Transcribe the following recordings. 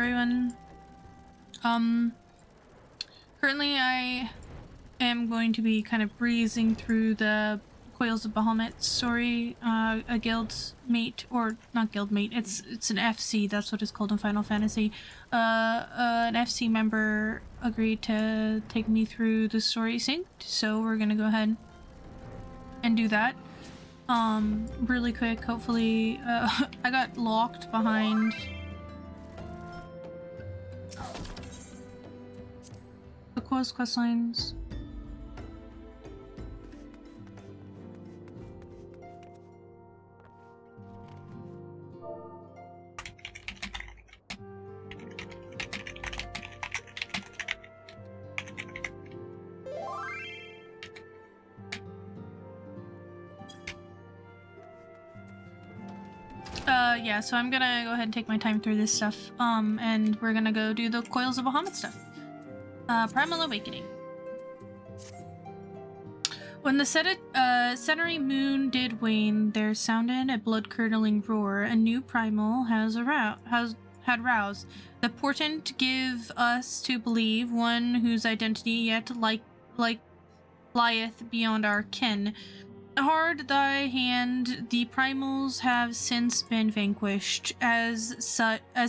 everyone. Currently I am going to be kind of breezing through the Coils of Bahamut story. A guild mate, or not guild mate, it's an FC, that's what it's called in Final Fantasy. An FC member agreed to take me through the story synced, so we're gonna go ahead and do that. Really quick, hopefully. I got locked behind the quest lines. Yeah, so I'm gonna go ahead and take my time through this stuff, and we're gonna go do the Coils of Bahamut stuff. Primal Awakening. When the century moon did wane, there sounded a blood-curdling roar. A new primal had roused. The portent give us to believe one whose identity yet lieth beyond our ken. Hard thy hand, the primals have since been vanquished. As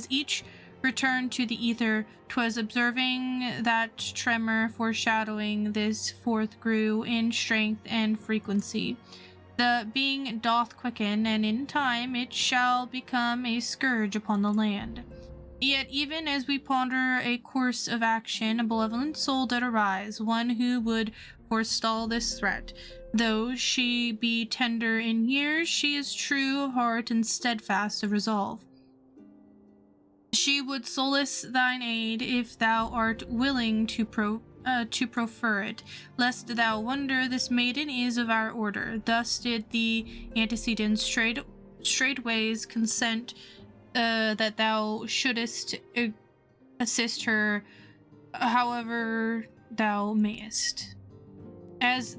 each returned to the ether, 'twas observing that tremor foreshadowing this forth grew in strength and frequency. The being doth quicken, and in time it shall become a scourge upon the land. Yet even as we ponder a course of action, a malevolent soul did arise, one who would forestall this threat. Though she be tender in years, she is true of heart and steadfast of resolve. She would solace thine aid if thou art willing to proffer it, lest thou wonder this maiden is of our order. Thus did the antecedents straightways consent that thou shouldest assist her however thou mayest. As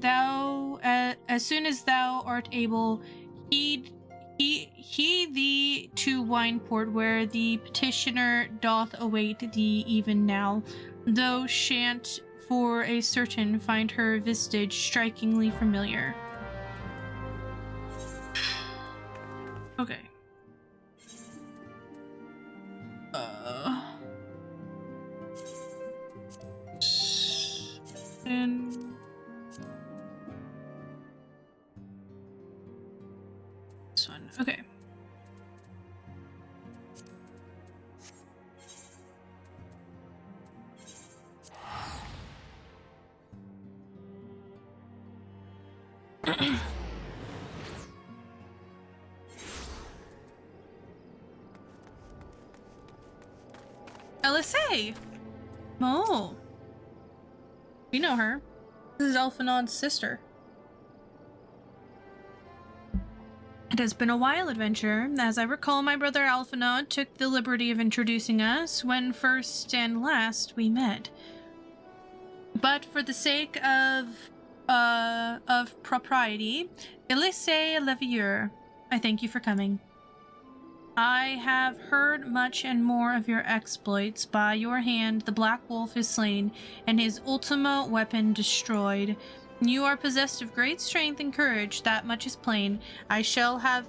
soon as thou art able, heed thee to Wineport, where the petitioner doth await thee even now. Thou shan't for a certain find her visage strikingly familiar. Okay. And this one. Okay. LSA! Oh. We know her. This is Alphanod's sister. It has been a wild adventure. As I recall, my brother Alphanod took the liberty of introducing us when first and last we met. But for the sake of propriety, Elise Levieur, I thank you for coming. I have heard much and more of your exploits. By your hand, the Black Wolf is slain, and his ultima weapon destroyed. You are possessed of great strength and courage, that much is plain. I shall have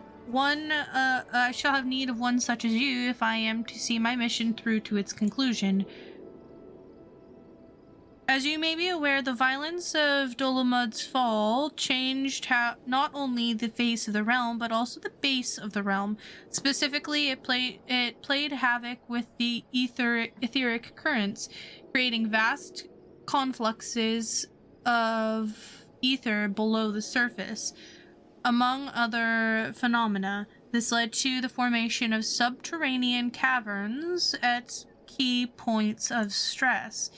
need of one such as you if I am to see my mission through to its conclusion. As you may be aware, the violence of Dolomud's fall changed not only the face of the realm, but also the base of the realm. Specifically, it played havoc with the etheric currents, creating vast confluxes of ether below the surface. Among other phenomena, this led to the formation of subterranean caverns at key points of stress.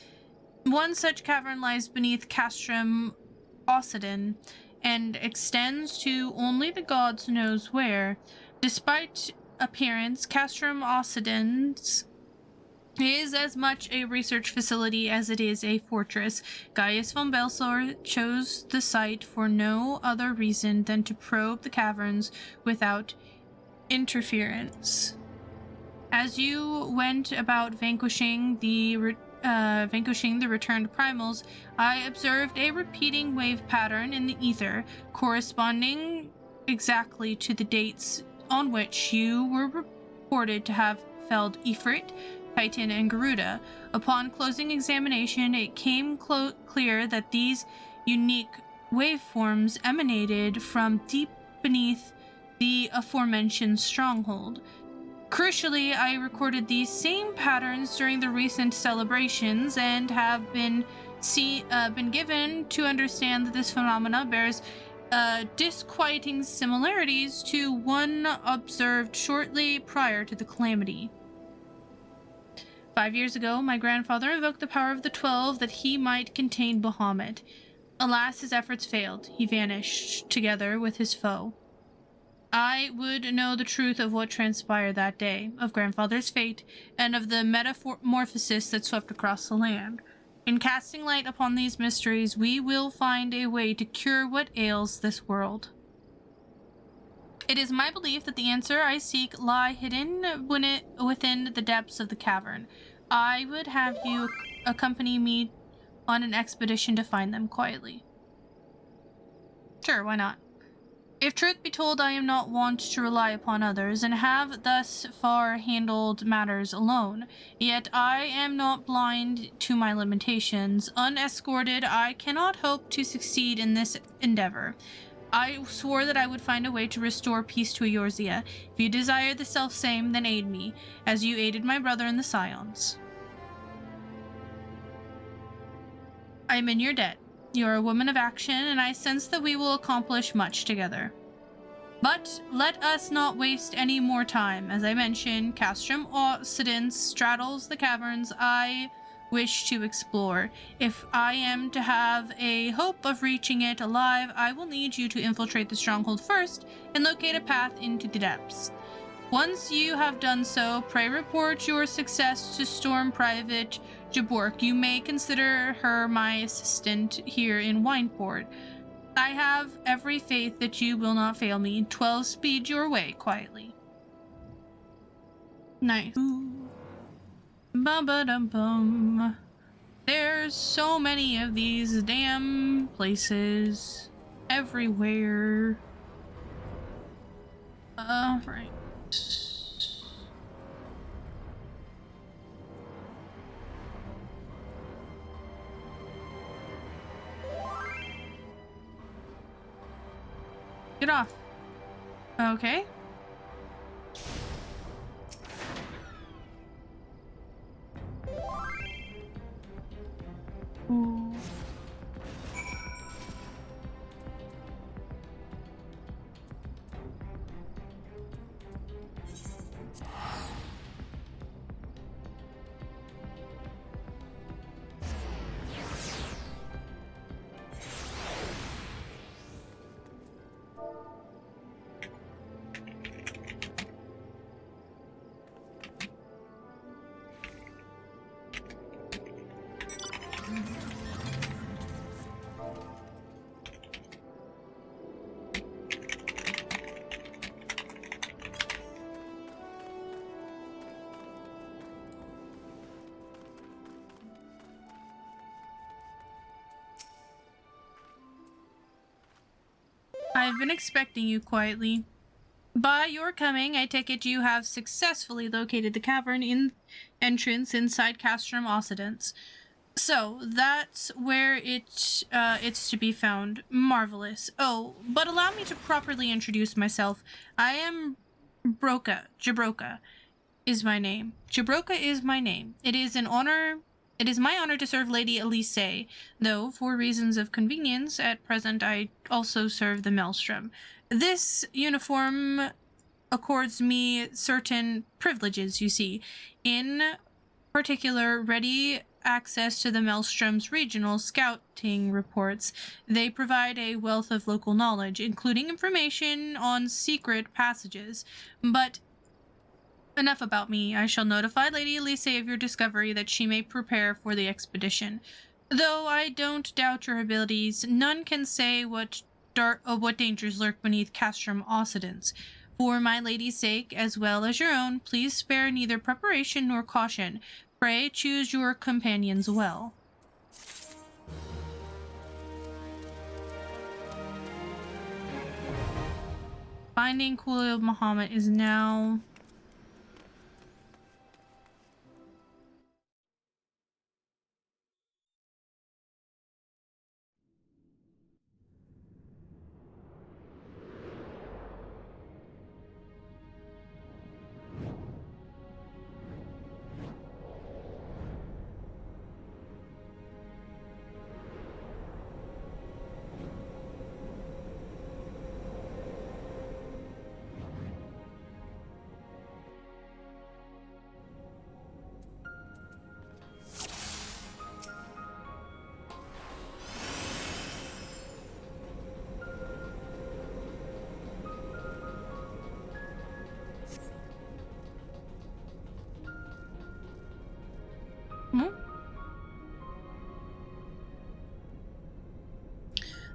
One such cavern lies beneath Castrum Occident and extends to only the gods knows where. Despite appearance, Castrum Occident is as much a research facility as it is a fortress. Gaius von Belsor chose the site for no other reason than to probe the caverns without interference. As you went about vanquishing the returned primals, I observed a repeating wave pattern in the ether, corresponding exactly to the dates on which you were reported to have felled Ifrit, Titan, and Garuda. Upon closing examination, it came clear that these unique waveforms emanated from deep beneath the aforementioned stronghold. Crucially, I recorded these same patterns during the recent celebrations and have been given to understand that this phenomena bears disquieting similarities to one observed shortly prior to the calamity. 5 years ago, my grandfather invoked the power of the 12 that he might contain Bahamut. Alas, his efforts failed. He vanished together with his foe. I would know the truth of what transpired that day, of grandfather's fate, and of the metamorphosis that swept across the land. In casting light upon these mysteries, we will find a way to cure what ails this world. It is my belief that the answer I seek lie hidden within the depths of the cavern. I would have you accompany me on an expedition to find them quietly. Sure, why not? If truth be told, I am not wont to rely upon others, and have thus far handled matters alone. Yet I am not blind to my limitations. Unescorted, I cannot hope to succeed in this endeavor. I swore that I would find a way to restore peace to Eorzea. If you desire the self-same, then aid me, as you aided my brother and the Scions. I am in your debt. You are a woman of action, and I sense that we will accomplish much together. But let us not waste any more time. As I mentioned, Castrum Occidens straddles the caverns I wish to explore. If I am to have a hope of reaching it alive, I will need you to infiltrate the stronghold first and locate a path into the depths. Once you have done so, pray report your success to Storm Private Jabork. You may consider her my assistant here in Wineport. I have every faith that you will not fail me. 12 speed your way quietly. Nice. Bum-ba-dum-bum. There's so many of these damn places everywhere. Right. Get off. Okay. Ooh. I've been expecting you quietly. By your coming, I take it you have successfully located the cavern entrance inside Castrum Occidens. So, that's where it's to be found. Marvelous. Oh, but allow me to properly introduce myself. I am Jabroka is my name. Jabroka is my name. It is my honor to serve Lady Elise, though, for reasons of convenience, at present I also serve the Maelstrom. This uniform accords me certain privileges, you see. In particular, ready access to the Maelstrom's regional scouting reports. They provide a wealth of local knowledge, including information on secret passages. But enough about me. I shall notify Lady Elise of your discovery that she may prepare for the expedition. Though I don't doubt your abilities, none can say what dangers lurk beneath Castrum Occidens. For my lady's sake, as well as your own, please spare neither preparation nor caution. Pray choose your companions well. Finding Coils of Bahamut is now...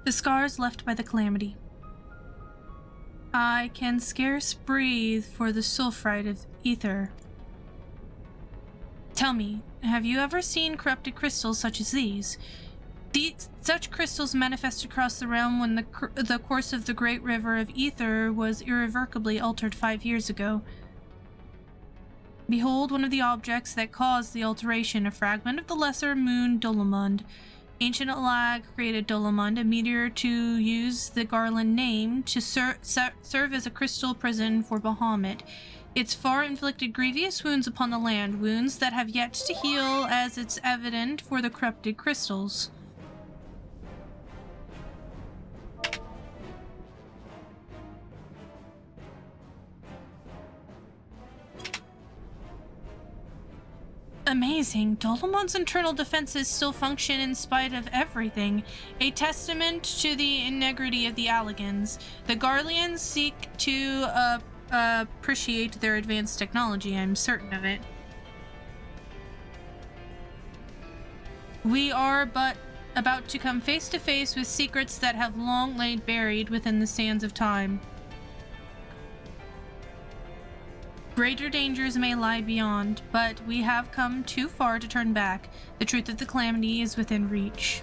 The scars left by the calamity. I can scarce breathe for the sulfurite of ether. Tell me, have you ever seen corrupted crystals such as these? Such crystals manifest across the realm when the course of the great river of ether was irrevocably altered 5 years ago. Behold one of the objects that caused the alteration, a fragment of the lesser moon Dolomund. Ancient Lag created Dolomund, a meteor to use the Garland name to serve as a crystal prison for Bahamut. Its far inflicted grievous wounds upon the land, wounds that have yet to heal, as it's evident for the corrupted crystals. Amazing. Dolomund's internal defenses still function in spite of everything, a testament to the integrity of the Alligans. The Garleans seek to appreciate their advanced technology, I'm certain of it. We are but about to come face to face with secrets that have long lain buried within the sands of time. Greater dangers may lie beyond, but we have come too far to turn back. The truth of the calamity is within reach.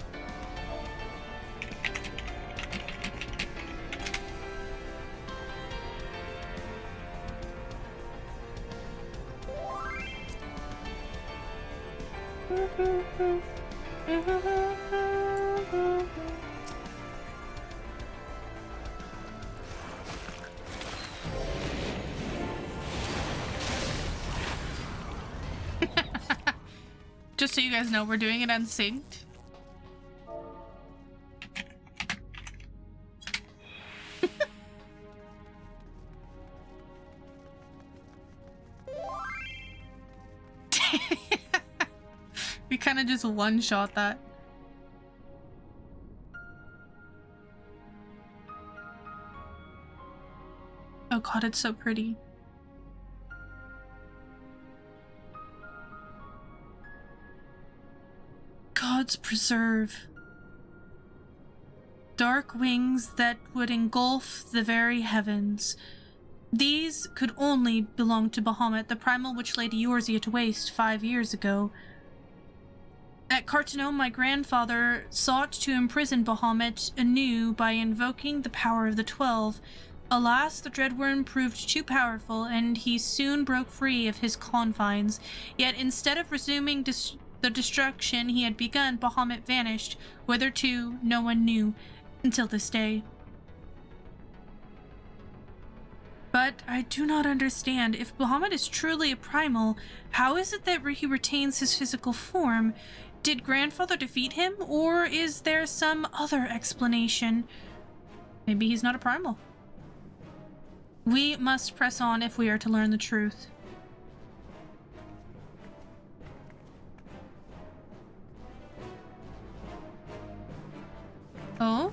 Just so you guys know, we're doing it unsynced. We kind of just one-shot that. Oh god, it's so pretty. Gods preserve. Dark wings that would engulf the very heavens. These could only belong to Bahamut, the primal which Lady Eorzea to waste 5 years ago. At Carteneau, my grandfather sought to imprison Bahamut anew by invoking the power of the 12. Alas, the dreadworm proved too powerful, and he soon broke free of his confines. Yet instead of resuming the destruction he had begun, Bahamut vanished. Whither to, no one knew, until this day. But I do not understand. If Bahamut is truly a primal, how is it that he retains his physical form? Did grandfather defeat him, or is there some other explanation? Maybe he's not a primal. We must press on if we are to learn the truth. Oh?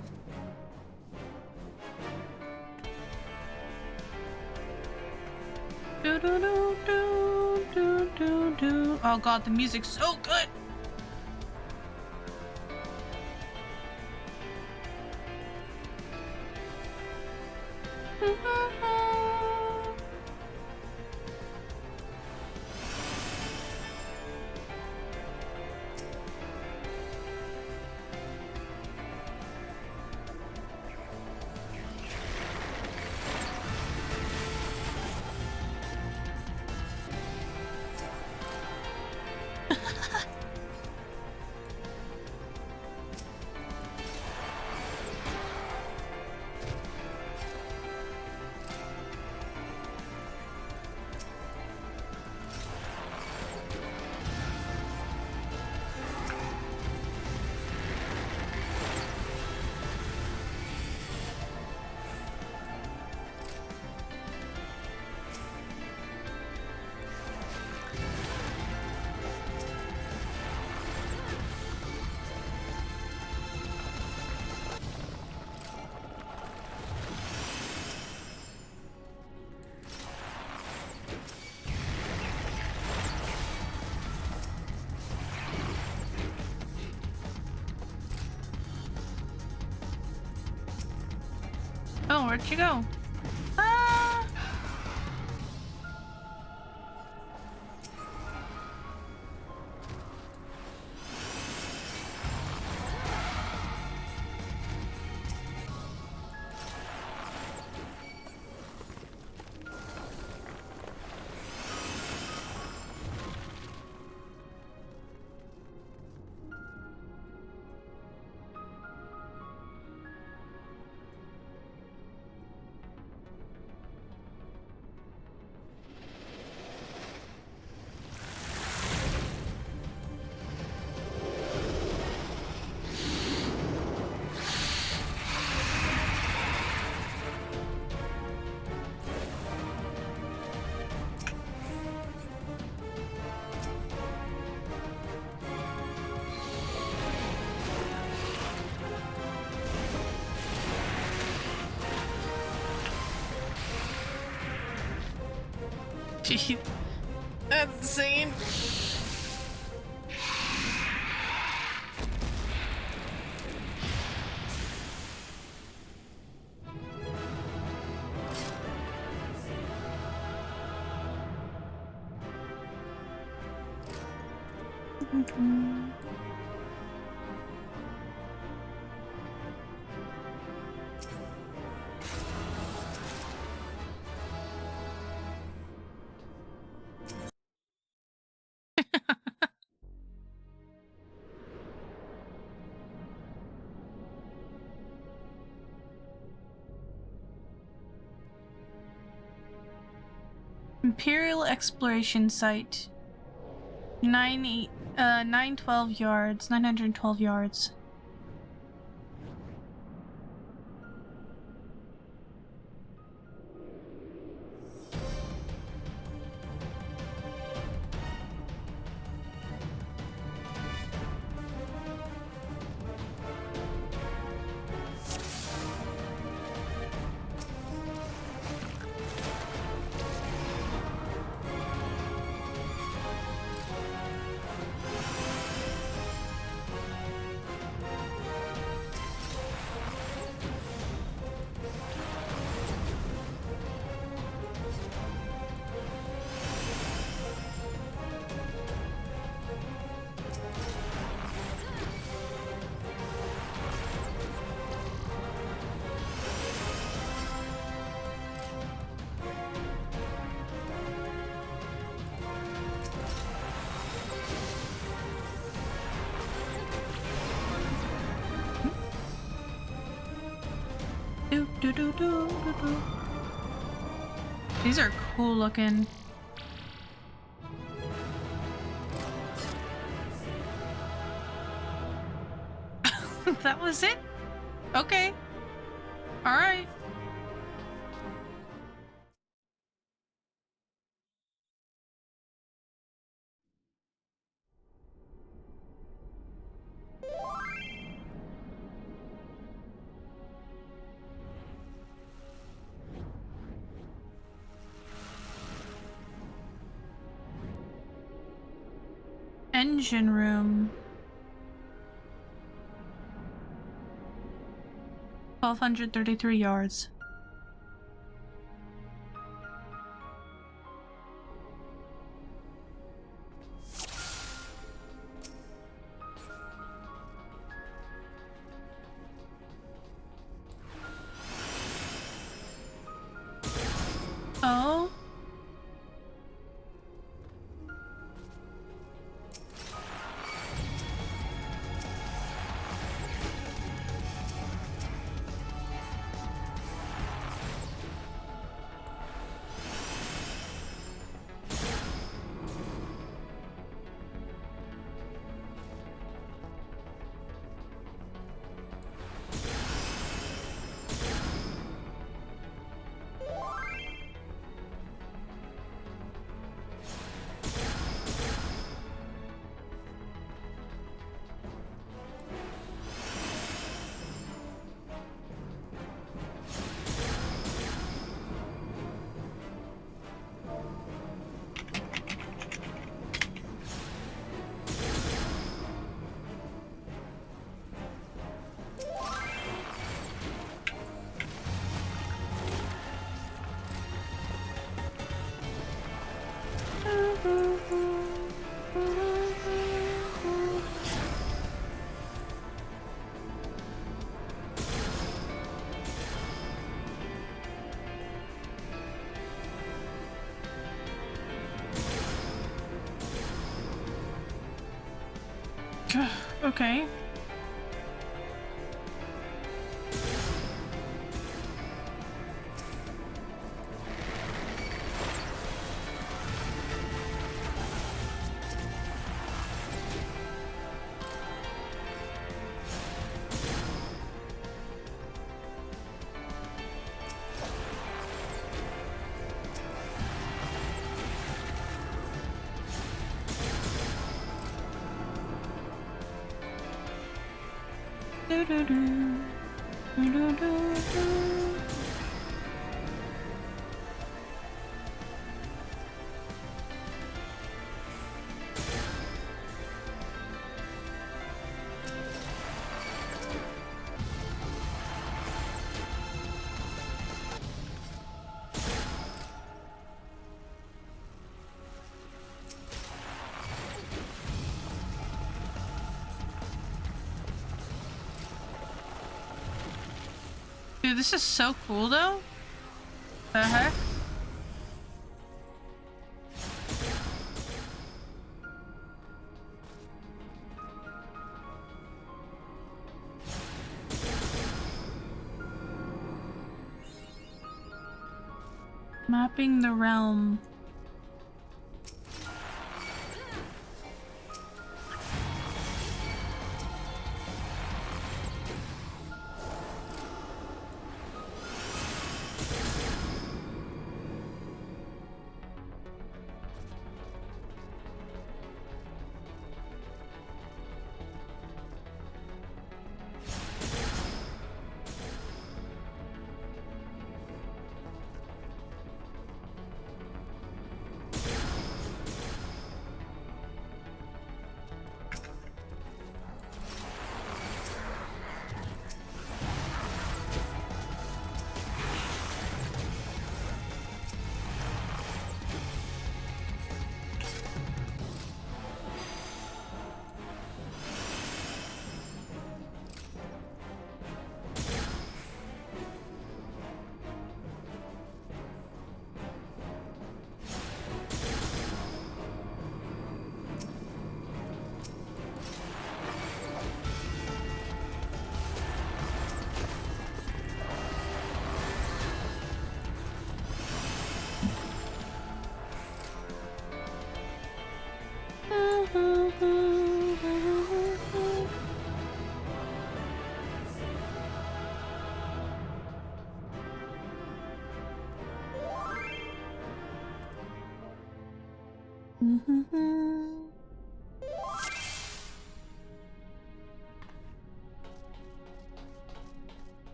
Do do do do do do do. Oh god, the music's so good. Oh, where'd you go? Ah! Gee, that's insane. Imperial Exploration Site. 912 yards. 912 yards. These are cool looking. That was it? Okay. All right. Engine room. 1,233 yards. Oh. Okay. Dude, this is so cool though. The heck? Mapping the realm.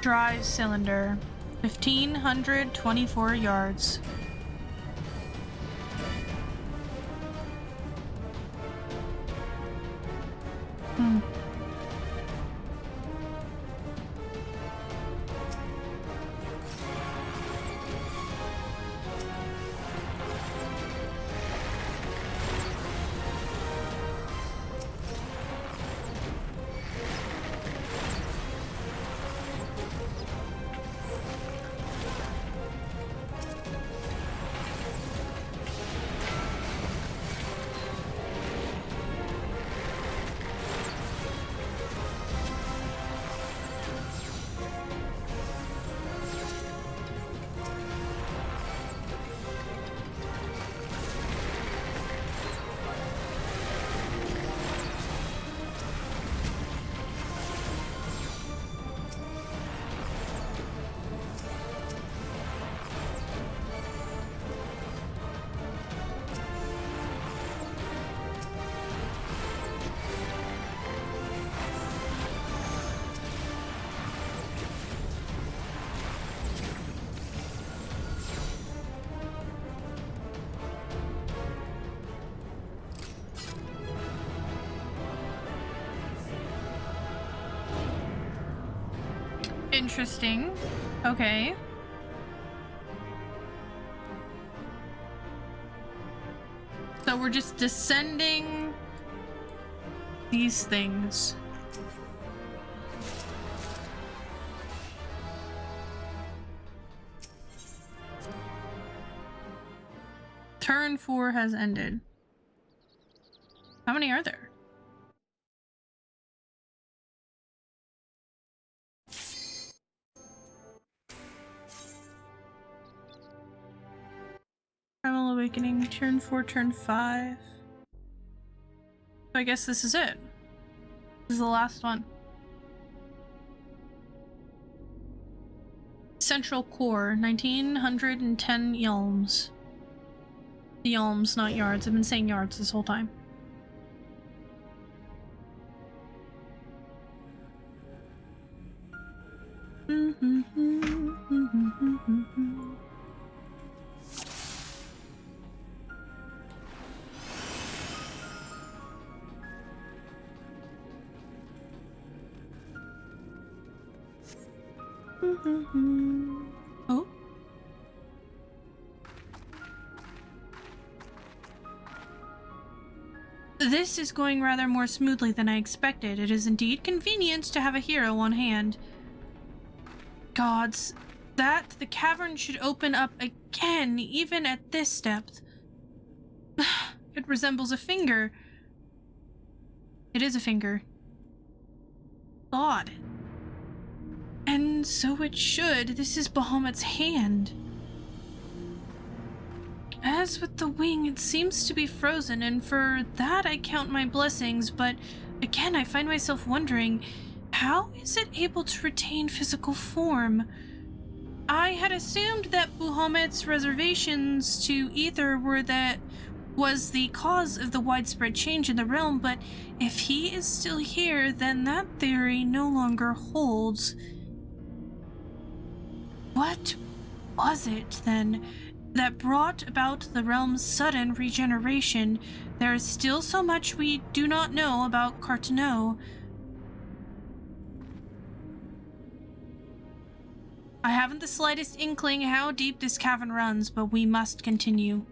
Drive cylinder, 1,524 yards. Interesting. Okay. So we're just descending these things. Turn 4 has ended. How many are there? Primal Awakening, turn 4, turn 5. So I guess this is it. This is the last one. Central Core, 1910 yalms. Yalms, not yards. I've been saying yards this whole time. Oh? This is going rather more smoothly than I expected. It is indeed convenient to have a hero on hand. Gods, that the cavern should open up again, even at this depth. It resembles a finger. It is a finger. God. And so it should. This is Bahamut's hand. As with the wing, it seems to be frozen, and for that I count my blessings, but again I find myself wondering, how is it able to retain physical form? I had assumed that Bahamut's reservations to ether was the cause of the widespread change in the realm, but if he is still here, then that theory no longer holds. What was it, then, that brought about the realm's sudden regeneration? There is still so much we do not know about Cartano. I haven't the slightest inkling how deep this cavern runs, but we must continue.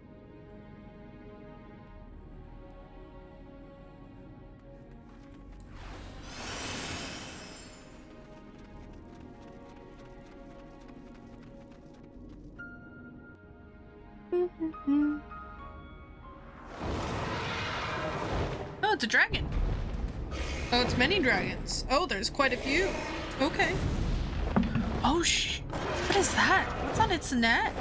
Oh, it's a dragon. Oh, it's many dragons. Oh, there's quite a few. Okay. Oh, what is that? What's on its neck?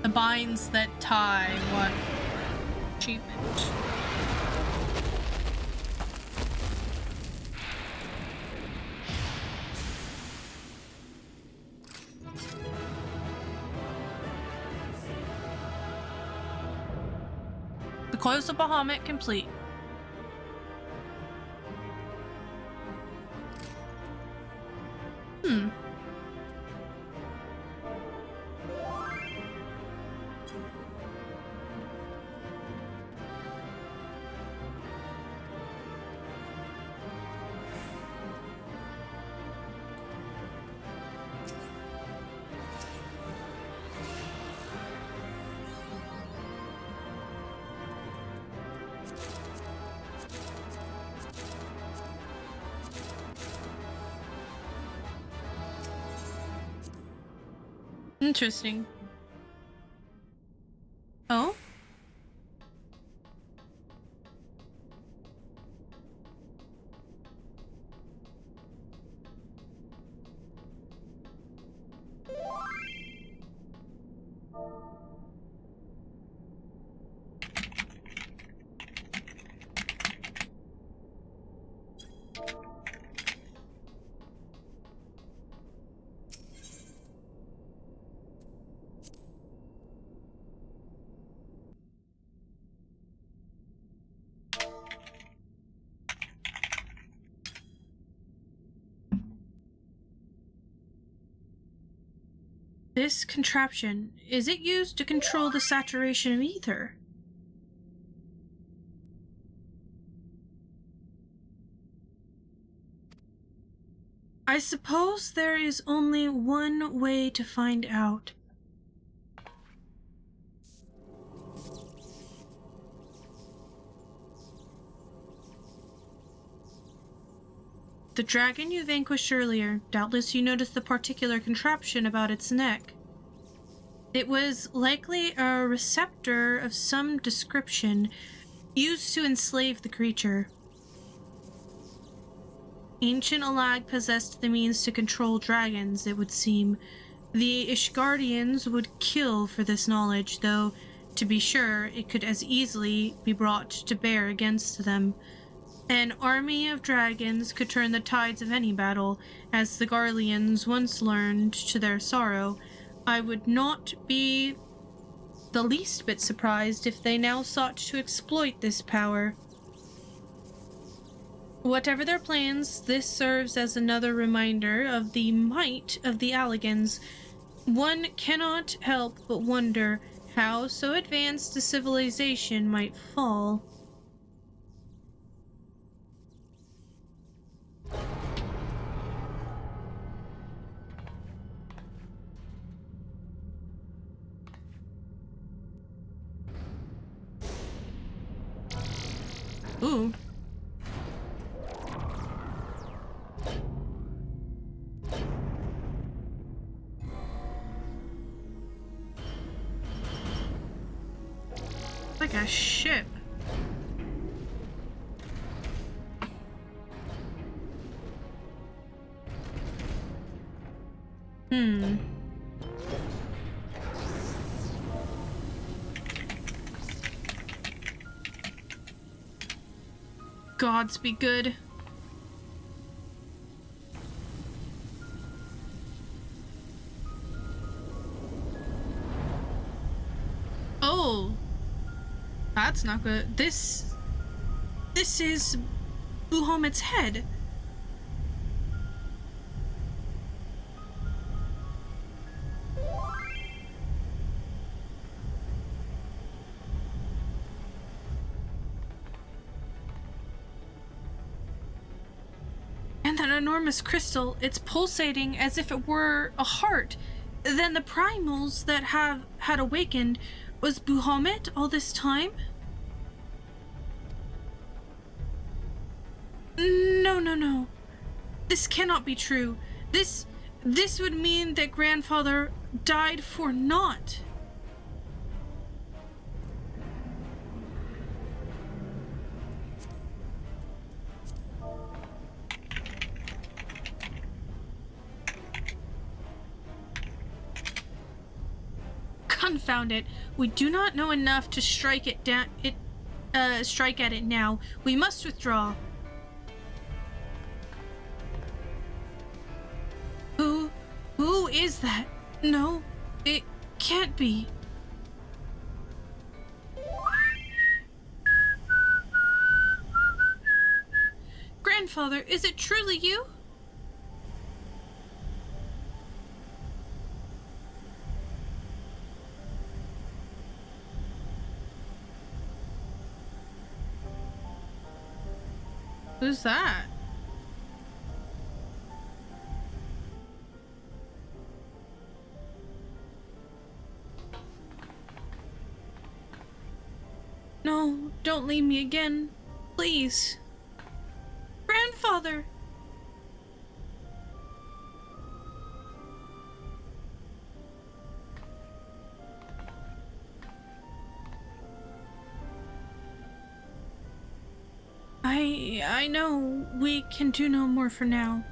The binds that tie one achievement. The Coils of Bahamut complete. Interesting. Oh? This contraption, is it used to control the saturation of ether? I suppose there is only one way to find out. The dragon you vanquished earlier, doubtless you noticed the particular contraption about its neck. It was likely a receptor of some description used to enslave the creature. Ancient Alag possessed the means to control dragons, it would seem. The Ishgardians would kill for this knowledge, though, to be sure, it could as easily be brought to bear against them. An army of dragons could turn the tides of any battle, as the Garleans once learned to their sorrow. I would not be the least bit surprised if they now sought to exploit this power. Whatever their plans, this serves as another reminder of the might of the Alligans. One cannot help but wonder how so advanced a civilization might fall. Ooh. Like a ship. Gods be good. Oh. That's not good. This is Bahamut's head. And that enormous crystal, it's pulsating as if it were a heart. Then the primals that had awakened, was Bahamut all this time? No. This cannot be true. This would mean that grandfather died for naught. Confound it. We do not know enough to strike at it now. We must withdraw. Who is that? No, it can't be. Grandfather, is it truly you? Who's that? No, don't leave me again. Please. Grandfather! I know we can do no more for now.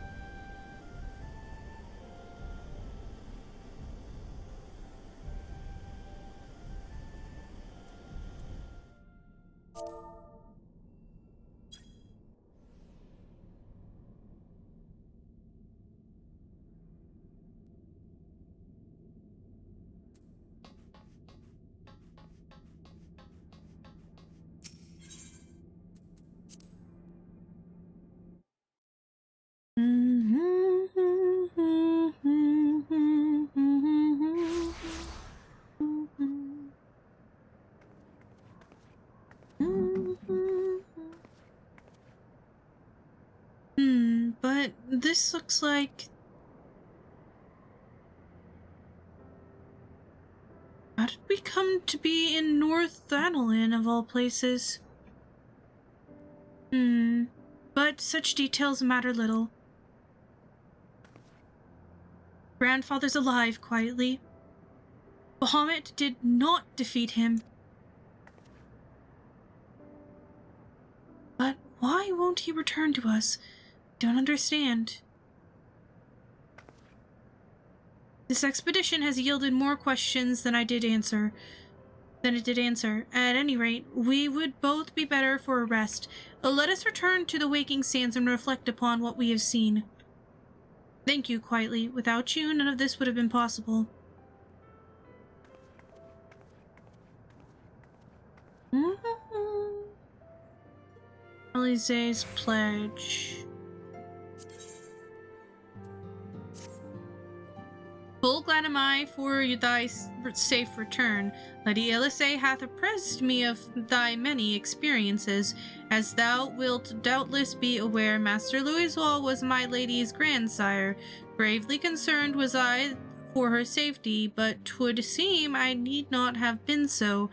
this looks like... How did we come to be in North Anolin, of all places? But such details matter little. Grandfather's alive, quietly. Bahamut did not defeat him. But why won't he return to us? Don't understand. This expedition has yielded more questions than it did answer. At any rate, we would both be better for a rest. Let us return to the waking sands and reflect upon what we have seen. Thank you, quietly. Without you, none of this would have been possible. Alize's pledge. Full glad am I for thy safe return. Lady Alize hath apprised me of thy many experiences. As thou wilt doubtless be aware, Master Louisoix was my lady's grandsire. Gravely concerned was I for her safety, but 'twould seem I need not have been so.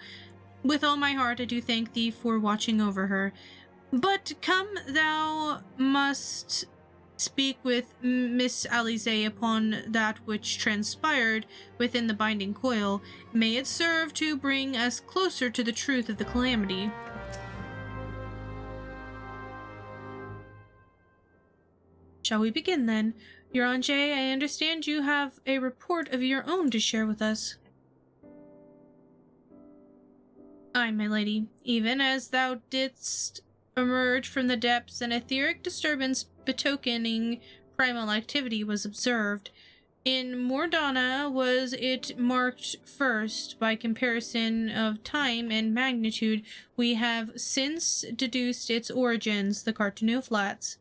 With all my heart I do thank thee for watching over her. But come, thou must speak with Miss Alize upon that which transpired within the binding coil. May it serve to bring us closer to the truth of the calamity. Shall we begin then? Uranger, I understand you have a report of your own to share with us. Aye, my lady. Even as thou didst emerge from the depths, an etheric disturbance betokening primal activity was observed. In Mordana was it marked first. By comparison of time and magnitude, we have since deduced its origins, the Cartanu Flats.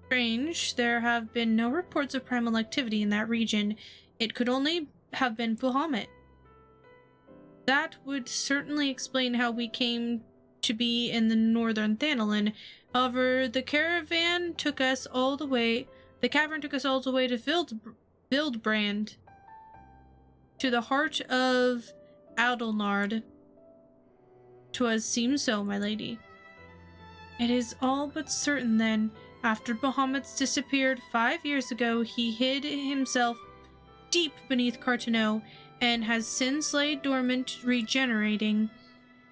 Strange, there have been no reports of primal activity in that region. It could only have been Bahamut. That would certainly explain how we came to be in the northern Thanolin. However, the cavern took us all the way to Vildbrand, to the heart of Adelnard. 'Twas seemed so, my lady. It is all but certain, then. After Bahamut's disappeared 5 years ago, he hid himself deep beneath Cartano, and has since laid dormant, regenerating.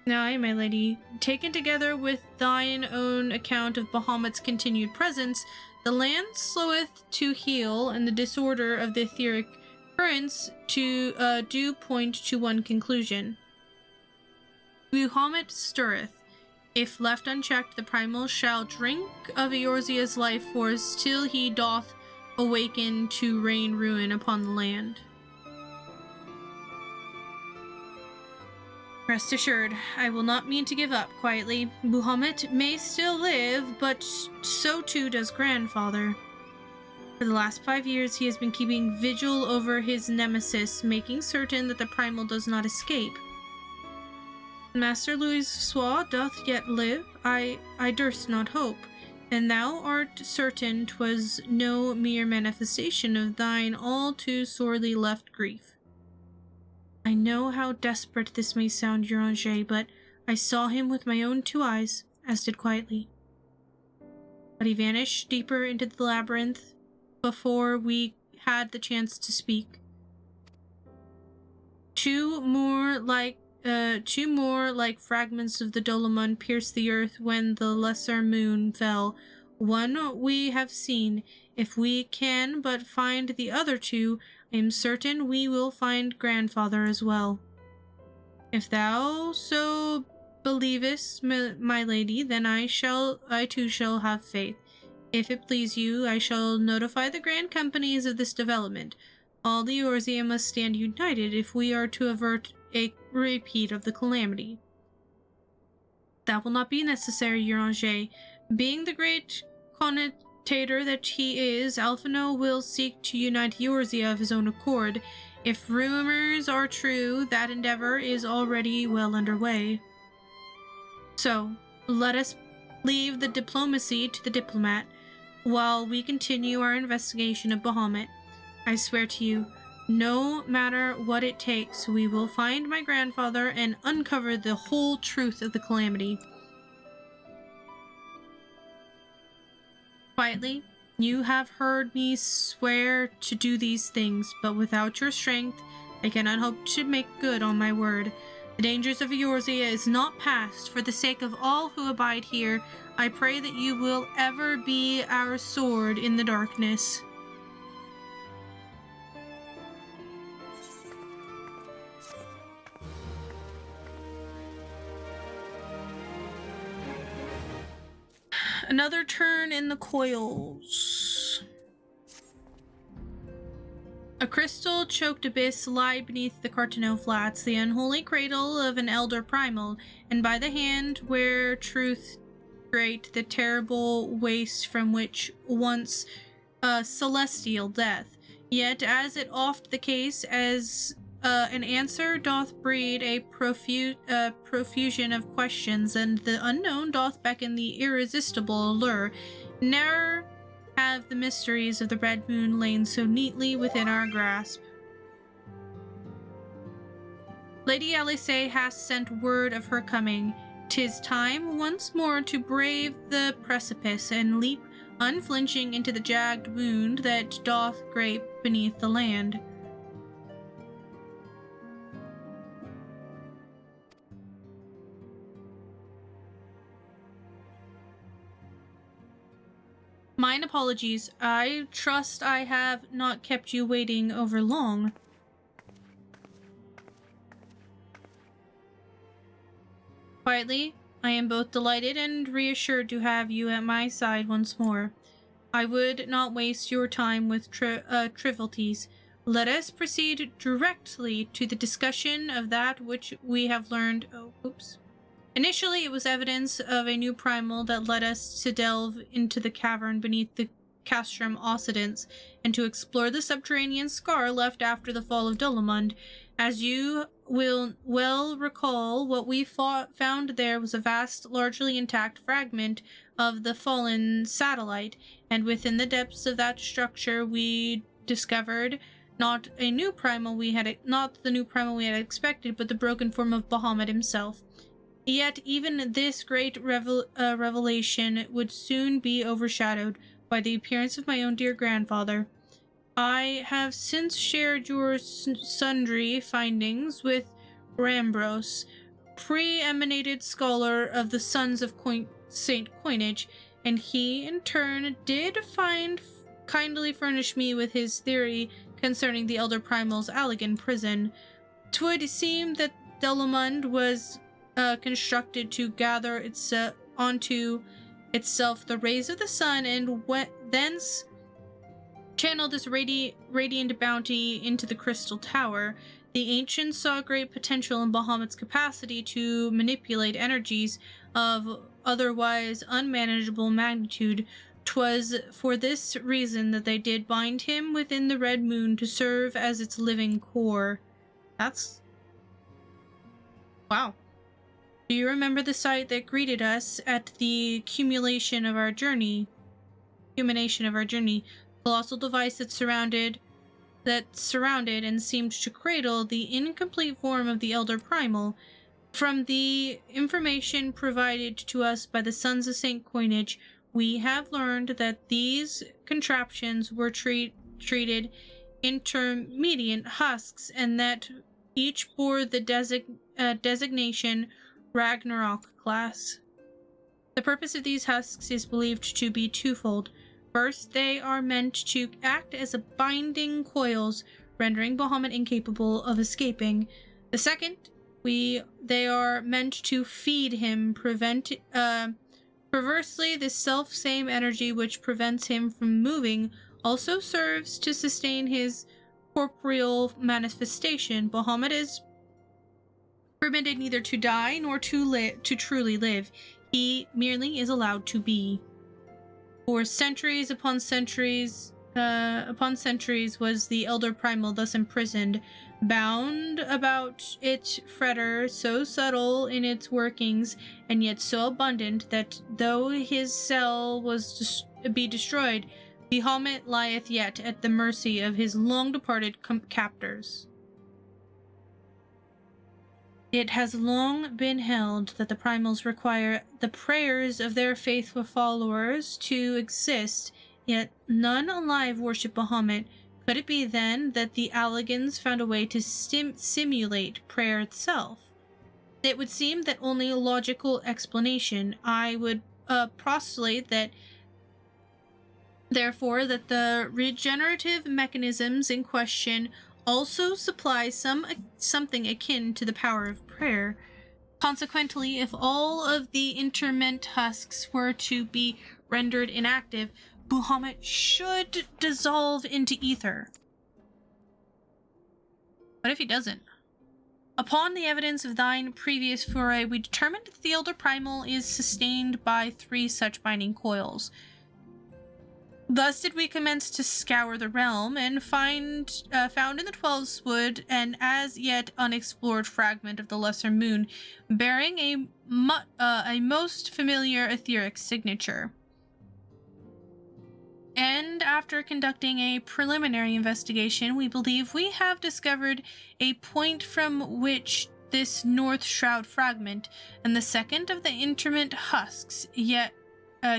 Aye, my lady, taken together with thine own account of Bahamut's continued presence, the land sloweth to heal, and the disorder of the etheric currents do point to one conclusion. Bahamut stirreth. If left unchecked, the primal shall drink of Eorzea's life force till he doth awaken to rain ruin upon the land. Rest assured, I will not mean to give up quietly. Bahamut may still live, but so too does grandfather. For the last 5 years, he has been keeping vigil over his nemesis, making certain that the primal does not escape. Master Louisoix doth yet live, I durst not hope, and thou art certain 'twas no mere manifestation of thine all too sorely left grief. I know how desperate this may sound, Uranger, but I saw him with my own 2 eyes, as did quietly. But he vanished deeper into the labyrinth before we had the chance to speak. Two more like fragments of the Dolomon pierced the earth when the lesser moon fell. One we have seen. If we can but find the other 2, I am certain we will find grandfather as well. If thou so believest, my lady, then I too shall have faith. If it please you, I shall notify the grand companies of this development. All the Eorzea must stand united if we are to avert a repeat of the calamity. That will not be necessary, Uranger. Being the great connotator that he is, Alphino will seek to unite Eorzea of his own accord. If rumors are true, that endeavor is already well underway. So, let us leave the diplomacy to the diplomat. while we continue our investigation of Bahamut. I swear to you, no matter what it takes, we will find my grandfather and uncover the whole truth of the calamity. Quietly, you have heard me swear to do these things, but without your strength, I cannot hope to make good on my word. The dangers of Eorzea is not past. For the sake of all who abide here, I pray that you will ever be our sword in the darkness. Another turn in the coils. A crystal-choked abyss lie beneath the Cartano Flats, the unholy cradle of an elder primal, and by the hand where truth great, the terrible waste from which once celestial death. Yet, as it oft the case, as an answer doth breed a profusion of questions, and the unknown doth beckon the irresistible allure. Ne'er have the mysteries of the Red Moon lain so neatly within our grasp. Lady Alysae hath sent word of her coming. 'Tis time once more to brave the precipice and leap unflinching into the jagged wound that doth grape beneath the land. Mine apologies. I trust I have not kept you waiting over long. Quietly, I am both delighted and reassured to have you at my side once more. I would not waste your time with trivialities. Let us proceed directly to the discussion of that which we have learned. Initially, it was evidence of a new primal that led us to delve into the cavern beneath the Castrum Occidents and to explore the subterranean scar left after the fall of Dolomund. As you will well recall, what we found there was a vast, largely intact fragment of the fallen satellite, and within the depths of that structure we discovered not the new primal we had expected, but the broken form of Bahamut himself. Yet even this great revelation would soon be overshadowed by the appearance of my own dear grandfather. I have since shared your sundry findings with Rambros, preeminent scholar of the Sons of Saint Coinage, and he, in turn, did kindly furnish me with his theory concerning the Elder Primal's Allegan prison. 'Twould seem that Dolomund was constructed to gather onto itself the rays of the sun and thence channel this radiant bounty into the crystal tower. The ancients saw great potential in Bahamut's capacity to manipulate energies of otherwise unmanageable magnitude. 'Twas for this reason that they did bind him within the Red Moon to serve as its living core. That's... wow. Do you remember the sight that greeted us at the culmination of our journey? Colossal device that surrounded and seemed to cradle the incomplete form of the Elder Primal. From the information provided to us by the Sons of Saint Coinage, we have learned that these contraptions were treated intermediate husks, and that each bore the designation Ragnarok class. The purpose of these husks is believed to be twofold. First, they are meant to act as a binding coils, rendering Bahamut incapable of escaping. The second, they are meant to feed him, perversely, the self-same energy which prevents him from moving also serves to sustain his corporeal manifestation. Bahamut is permitted neither to die nor to truly live. He merely is allowed to be. For centuries upon centuries was the Elder Primal thus imprisoned, bound about it fetter so subtle in its workings, and yet so abundant that though his cell was be destroyed, Bahamut lieth yet at the mercy of his long-departed captors. It has long been held that the primals require the prayers of their faithful followers to exist, yet none alive worship Bahamut. Could it be, then, that the Alligans found a way to simulate prayer itself? It would seem that only a logical explanation. I would postulate that, therefore, that the regenerative mechanisms in question also supply something akin to the power of prayer. Consequently, if all of the interment husks were to be rendered inactive, Bahamut should dissolve into ether. What if he doesn't? Upon the evidence of thine previous foray, we determined that the Elder Primal is sustained by 3 such binding coils. Thus did we commence to scour the realm, and found in the 12's wood an as yet unexplored fragment of the Lesser Moon, bearing a most familiar etheric signature. And after conducting a preliminary investigation, we believe we have discovered a point from which this North Shroud fragment and the second of the interment husks yet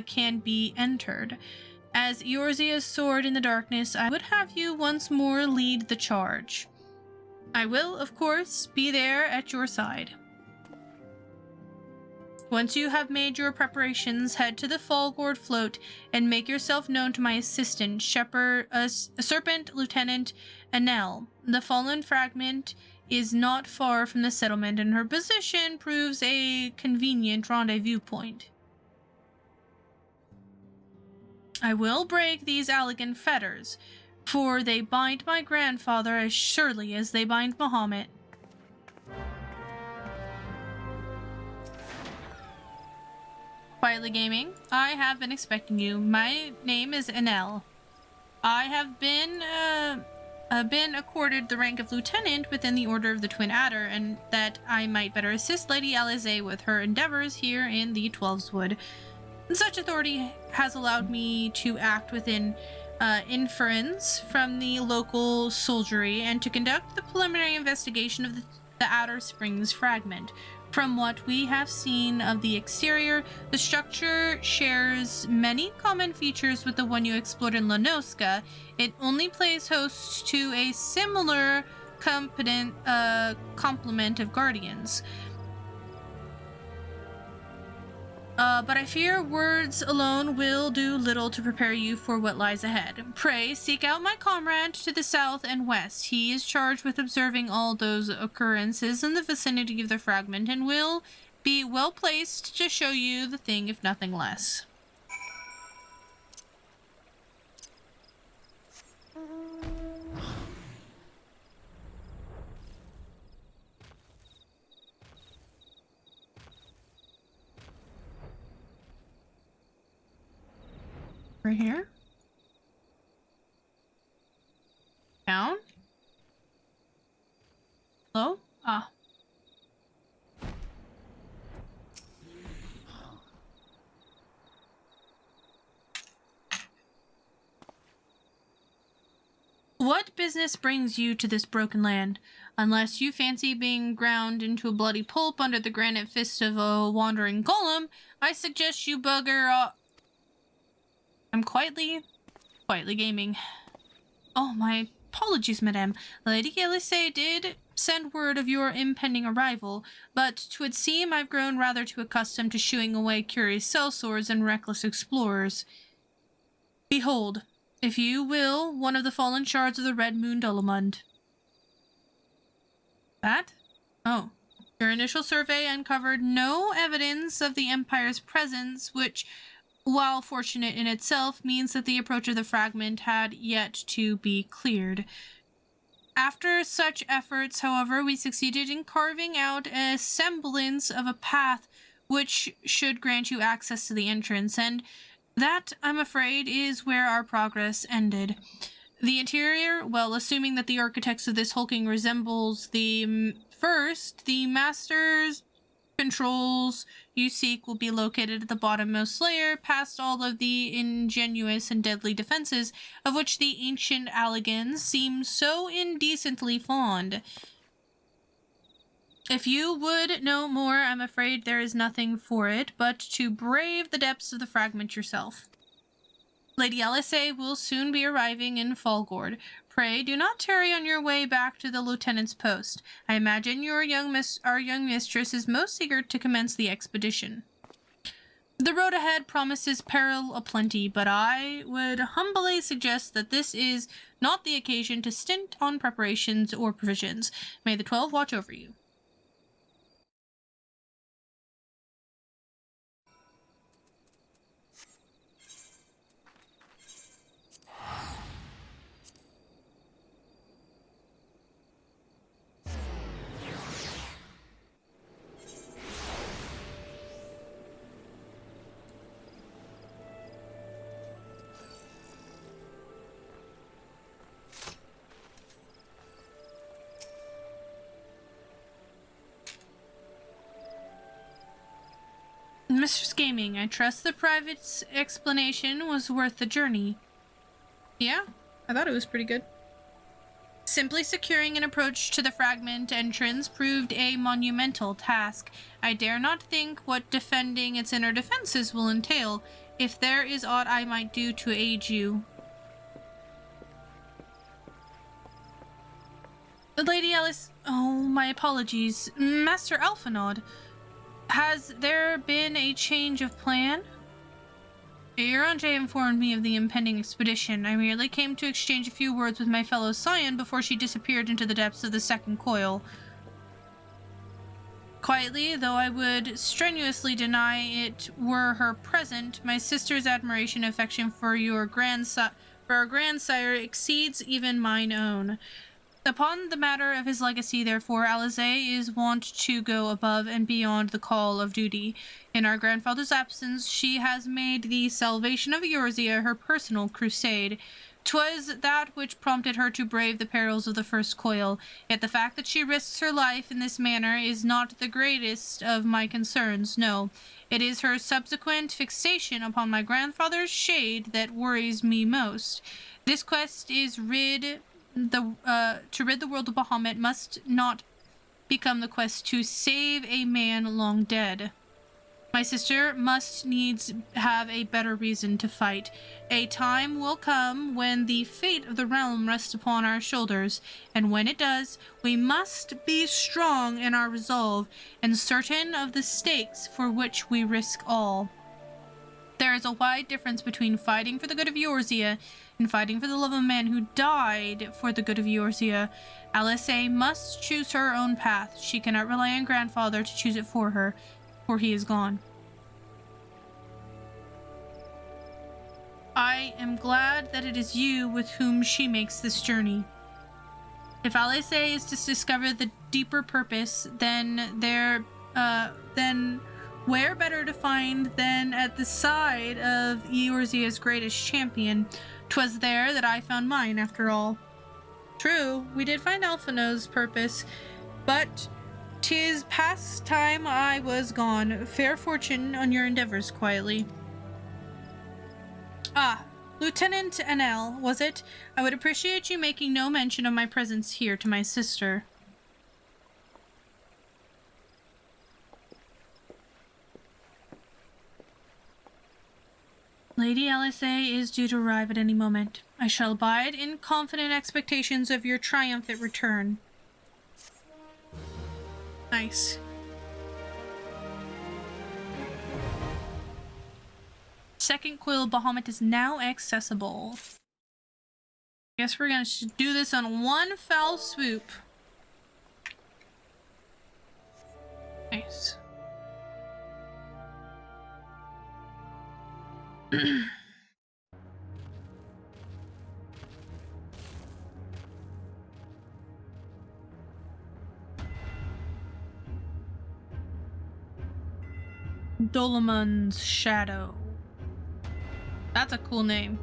can be entered. As Eorzea's sword in the darkness, I would have you once more lead the charge. I will, of course, be there at your side. Once you have made your preparations, head to the Fallgourd float and make yourself known to my assistant, Serpent Lieutenant Anel. The fallen fragment is not far from the settlement, and her position proves a convenient rendezvous point. I will break these Allagan fetters, for they bind my grandfather as surely as they bind Bahamut. Quietly Gaming, I have been expecting you. My name is Anel. I have been accorded the rank of lieutenant within the Order of the Twin Adder, and that I might better assist Lady Alize with her endeavors here in the 12's Wood. Such authority has allowed me to act within inference from the local soldiery and to conduct the preliminary investigation of the Adder Springs fragment. From what we have seen of the exterior, the structure shares many common features with the one you explored in Lanoska. It only plays host to a similar complement of guardians. But I fear words alone will do little to prepare you for what lies ahead. Pray, seek out my comrade to the south and west. He is charged with observing all those occurrences in the vicinity of the fragment and will be well placed to show you the thing, if nothing less. Right here. Down. Hello? Ah. What business brings you to this broken land? Unless you fancy being ground into a bloody pulp under the granite fist of a wandering golem, I suggest you bugger off. I'm quietly gaming. Oh, my apologies, madame. Lady Alice did send word of your impending arrival, but 'twould seem I've grown rather too accustomed to shooing away curious sellswords and reckless explorers. Behold, if you will, one of the fallen shards of the Red Moon Dolomund. That? Oh. Your initial survey uncovered no evidence of the Empire's presence, which, while fortunate in itself, means that the approach of the fragment had yet to be cleared. After such efforts, however, we succeeded in carving out a semblance of a path which should grant you access to the entrance, and that, I'm afraid, is where our progress ended. The interior, well, assuming that the architects of this hulking resembles the first, the masters Controls you seek will be located at the bottommost layer, past all of the ingenious and deadly defenses of which the ancient Alligans seem so indecently fond. If you would know more, I'm afraid there is nothing for it but to brave the depths of the fragment yourself. Lady Alisay will soon be arriving in Falgord. Pray do not tarry on your way back to the lieutenant's post. I imagine our young mistress is most eager to commence the expedition. The road ahead promises peril aplenty, but I would humbly suggest that this is not the occasion to stint on preparations or provisions. May the 12 watch over you. Mistress Gaming, I trust the private's explanation was worth the journey. Yeah, I thought it was pretty good. Simply securing an approach to the fragment entrance proved a monumental task. I dare not think what defending its inner defenses will entail. If there is aught I might do to aid you. Lady Alice... Oh, my apologies. Master Alphinaud, has there been a change of plan? Your Aunt informed me of the impending expedition. I merely came to exchange a few words with my fellow scion before she disappeared into the depths of the second coil. Quietly, though I would strenuously deny it were her present, my sister's admiration and affection for our grandsire exceeds even mine own. Upon the matter of his legacy, therefore, Alizé is wont to go above and beyond the call of duty. In our grandfather's absence, she has made the salvation of Eorzea her personal crusade. 'Twas that which prompted her to brave the perils of the first coil, yet the fact that she risks her life in this manner is not the greatest of my concerns, no. It is her subsequent fixation upon my grandfather's shade that worries me most. This quest is to rid the world of Bahamut must not become the quest to save a man long dead. My sister must needs have a better reason to fight. A time will come when the fate of the realm rests upon our shoulders, and when it does, we must be strong in our resolve and certain of the stakes for which we risk all. There is a wide difference between fighting for the good of Eorzea and fighting for the love of a man who died for the good of Eorzea. Alizé must choose her own path. She cannot rely on grandfather to choose it for her, for he is gone. I am glad that it is you with whom she makes this journey. If Alizé is to discover the deeper purpose, then where better to find than at the side of Eorzea's greatest champion? 'Twas there that I found mine, after all. True, we did find Alphinaud's purpose, but 'tis past time I was gone. Fair fortune on your endeavors, quietly. Ah, Lieutenant Enel, was it? I would appreciate you making no mention of my presence here to my sister. Lady Alizé is due to arrive at any moment. I shall abide in confident expectations of your triumphant return. Nice. Second Coil of Bahamut is now accessible. Guess we're gonna do this on one foul swoop. Nice. Dolomon's Shadow. That's a cool name.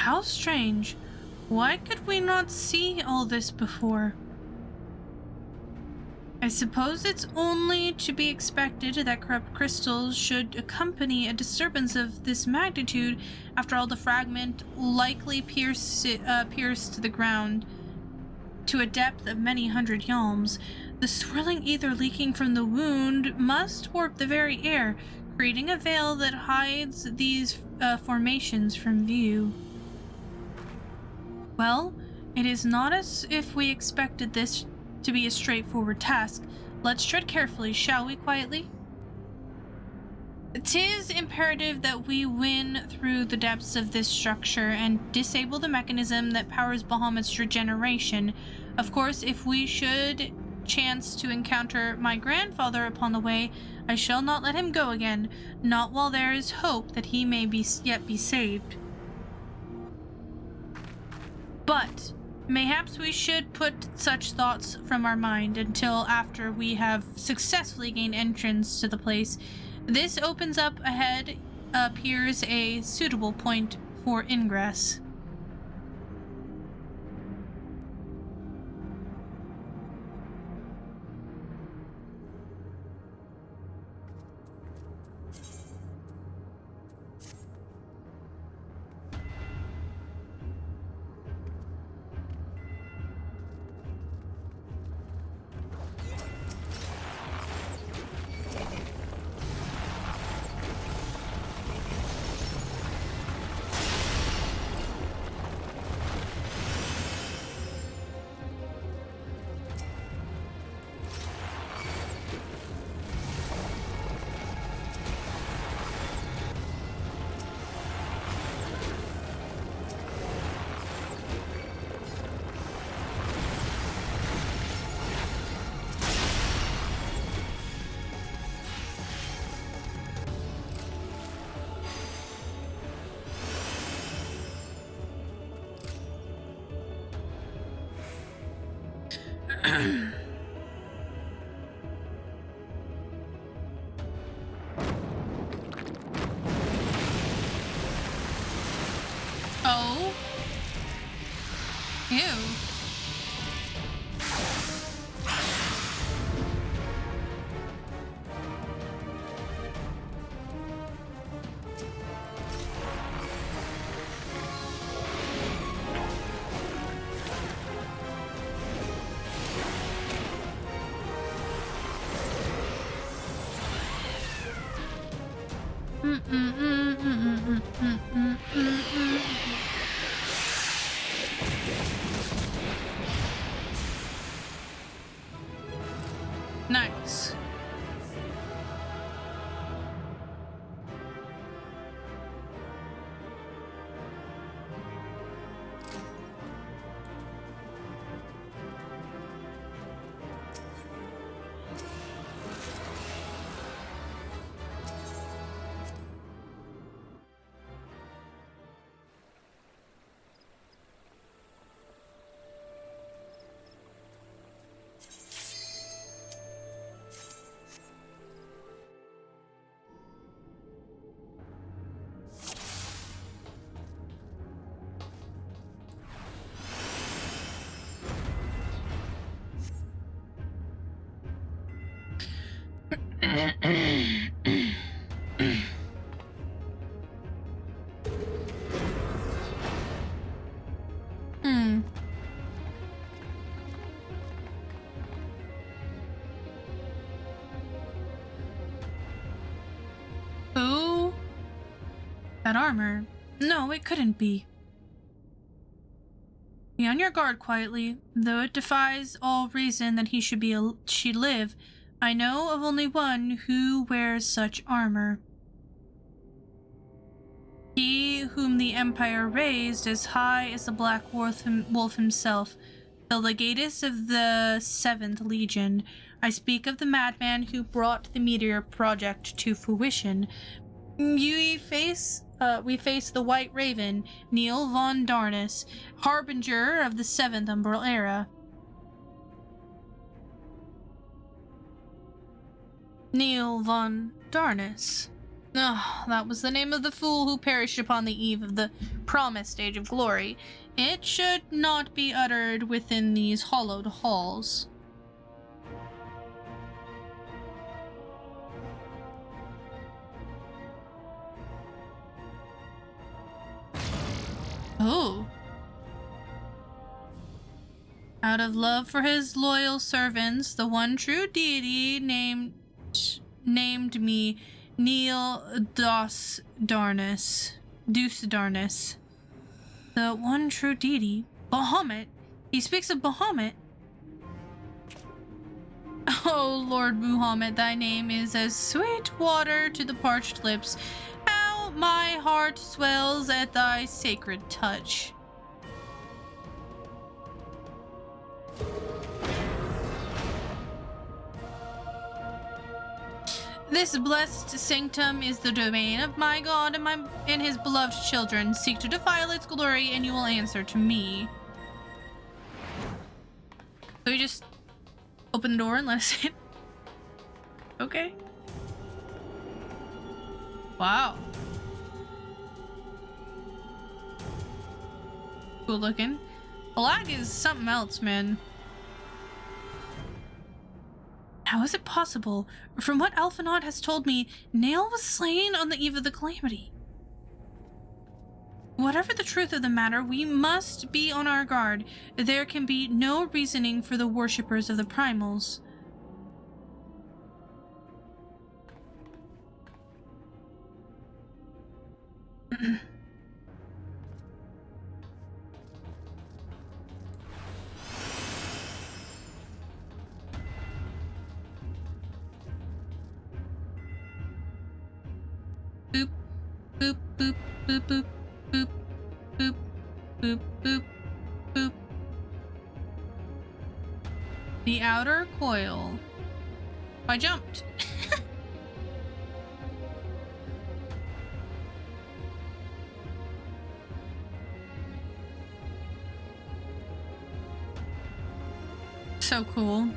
How strange. Why could we not see all this before? I suppose it's only to be expected that corrupt crystals should accompany a disturbance of this magnitude. After all, the fragment likely pierced the ground to a depth of many hundred yalms. The swirling ether leaking from the wound must warp the very air, creating a veil that hides these formations from view. Well, it is not as if we expected this to be a straightforward task. Let's tread carefully, shall we, quietly? 'Tis imperative that we win through the depths of this structure and disable the mechanism that powers Bahamut's regeneration. Of course, if we should chance to encounter my grandfather upon the way, I shall not let him go again, not while there is hope that he may yet be saved. But mayhaps we should put such thoughts from our mind until after we have successfully gained entrance to the place. This opens up ahead, appears a suitable point for ingress. Oh. Ew. Nice. Ooh. That armor. No, it couldn't be. Be on your guard quietly, though it defies all reason that she live. I know of only one who wears such armor. He whom the Empire raised as high as the Black Wolf himself, the legatus of the 7th Legion. I speak of the madman who brought the Meteor Project to fruition. We face the White Raven, Neil von Darnus, harbinger of the 7th Umbral Era. Neil von Darnus. Ah, that was the name of the fool who perished upon the eve of the promised age of glory. It should not be uttered within these hallowed halls. Oh. Out of love for his loyal servants, the one true deity named me Neil Dos Darnus. Deuce Darnus. The one true deity? Bahamut? He speaks of Bahamut? Oh, Lord Bahamut, thy name is as sweet water to the parched lips. How my heart swells at thy sacred touch. This blessed sanctum is the domain of my God and his beloved children. Seek to defile its glory, and you will answer to me. So we just open the door and let us in. Okay. Wow. Cool looking. Black is something else, man. How is it possible? From what Alphinaud has told me, Nail was slain on the eve of the calamity. Whatever the truth of the matter, we must be on our guard. There can be no reasoning for the worshippers of the primals. Boop, boop, boop, boop, boop, boop, boop, boop, boop, boop. The outer coil. I jumped. So cool.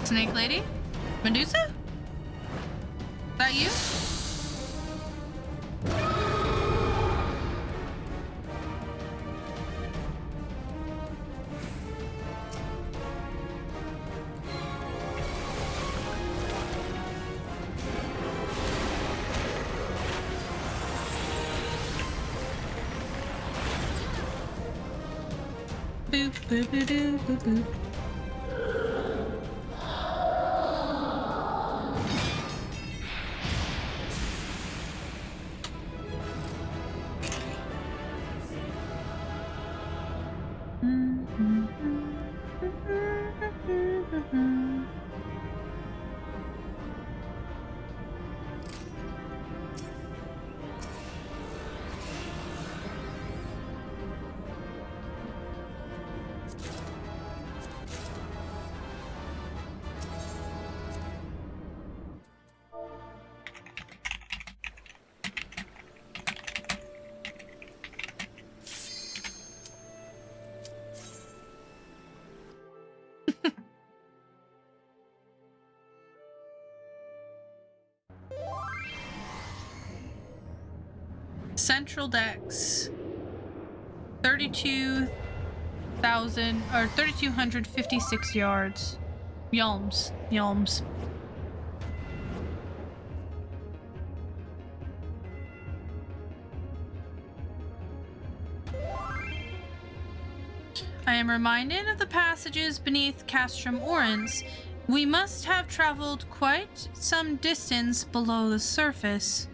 Snake lady? Medusa? Is that you? Boop, boop, boop, boop, boop, boop. Central decks. 32,000 or 3,256 yards. Yalms. I am reminded of the passages beneath Castrum Orens. We must have traveled quite some distance below the surface.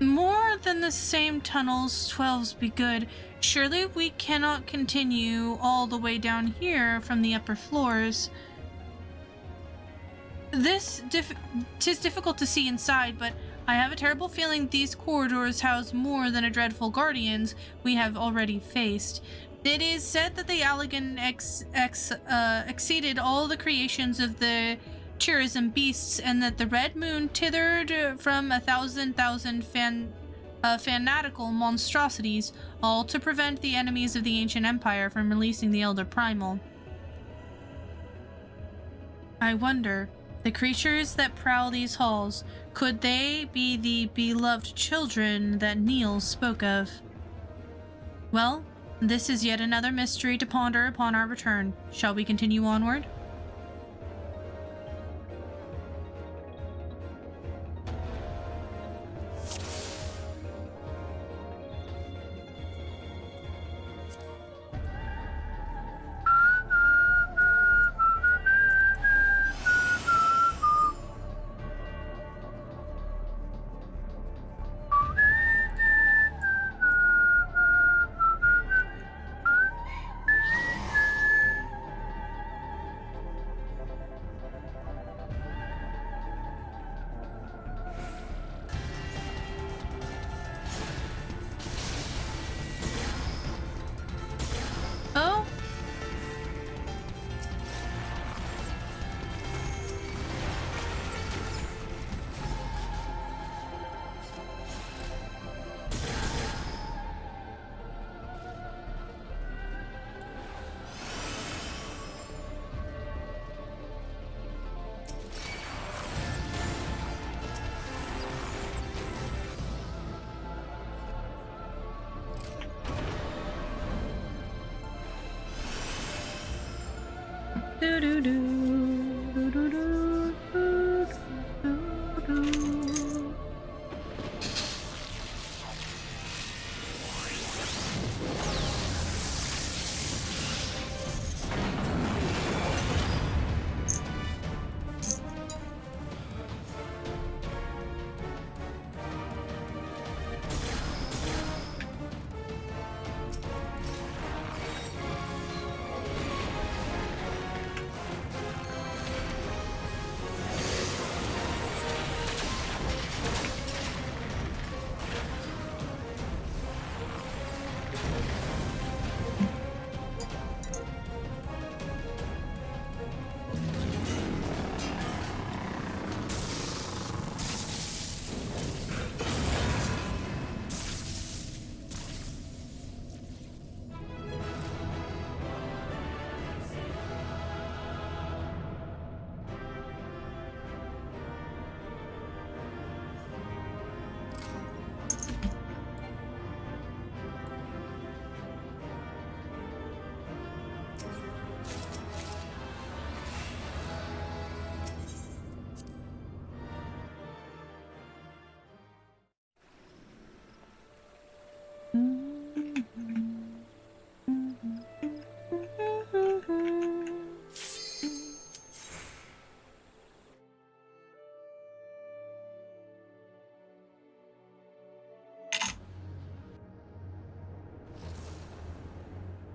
More than the same tunnels, 12s be good. Surely we cannot continue all the way down here from the upper floors. Tis difficult to see inside, but I have a terrible feeling these corridors house more than a dreadful guardians we have already faced. It is said that the Allagan exceeded all the creations of the tourism beasts, and that the Red Moon tithered from 1,000 fanatical monstrosities, all to prevent the enemies of the ancient empire from releasing the Elder Primal. I wonder, the creatures that prowl these halls, could they be the beloved children that Niels spoke of? Well, this is yet another mystery to ponder upon our return. Shall we continue onward? Oh?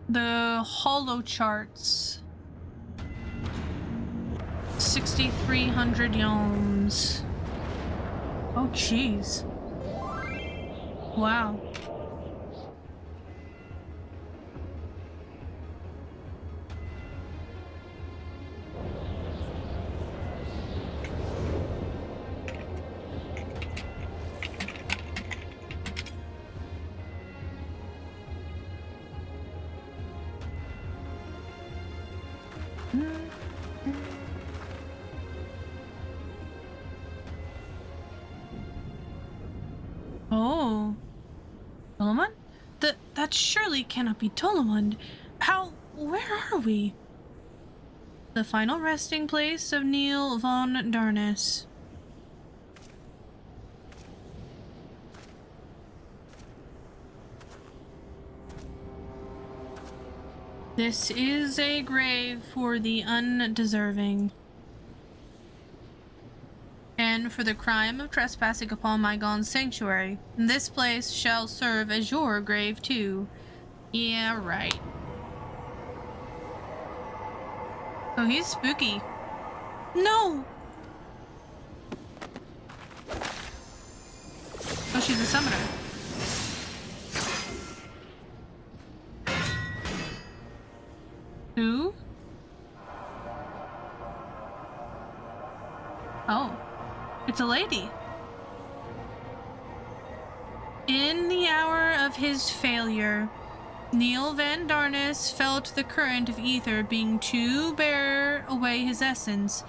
The holo charts. 6,300 yalms. Oh, jeez. Wow. Oh. Tolamund? That surely cannot be Tolamund. Where are we? The final resting place of Neil von Darnus. This is a grave for the undeserving. And for the crime of trespassing upon my gone sanctuary, this place shall serve as your grave too. Yeah, right. Oh, he's spooky. No! Oh, she's a summoner. Who? Oh. It's a lady. In the hour of his failure, Neil van Darnus felt the current of ether being to bear away his essence.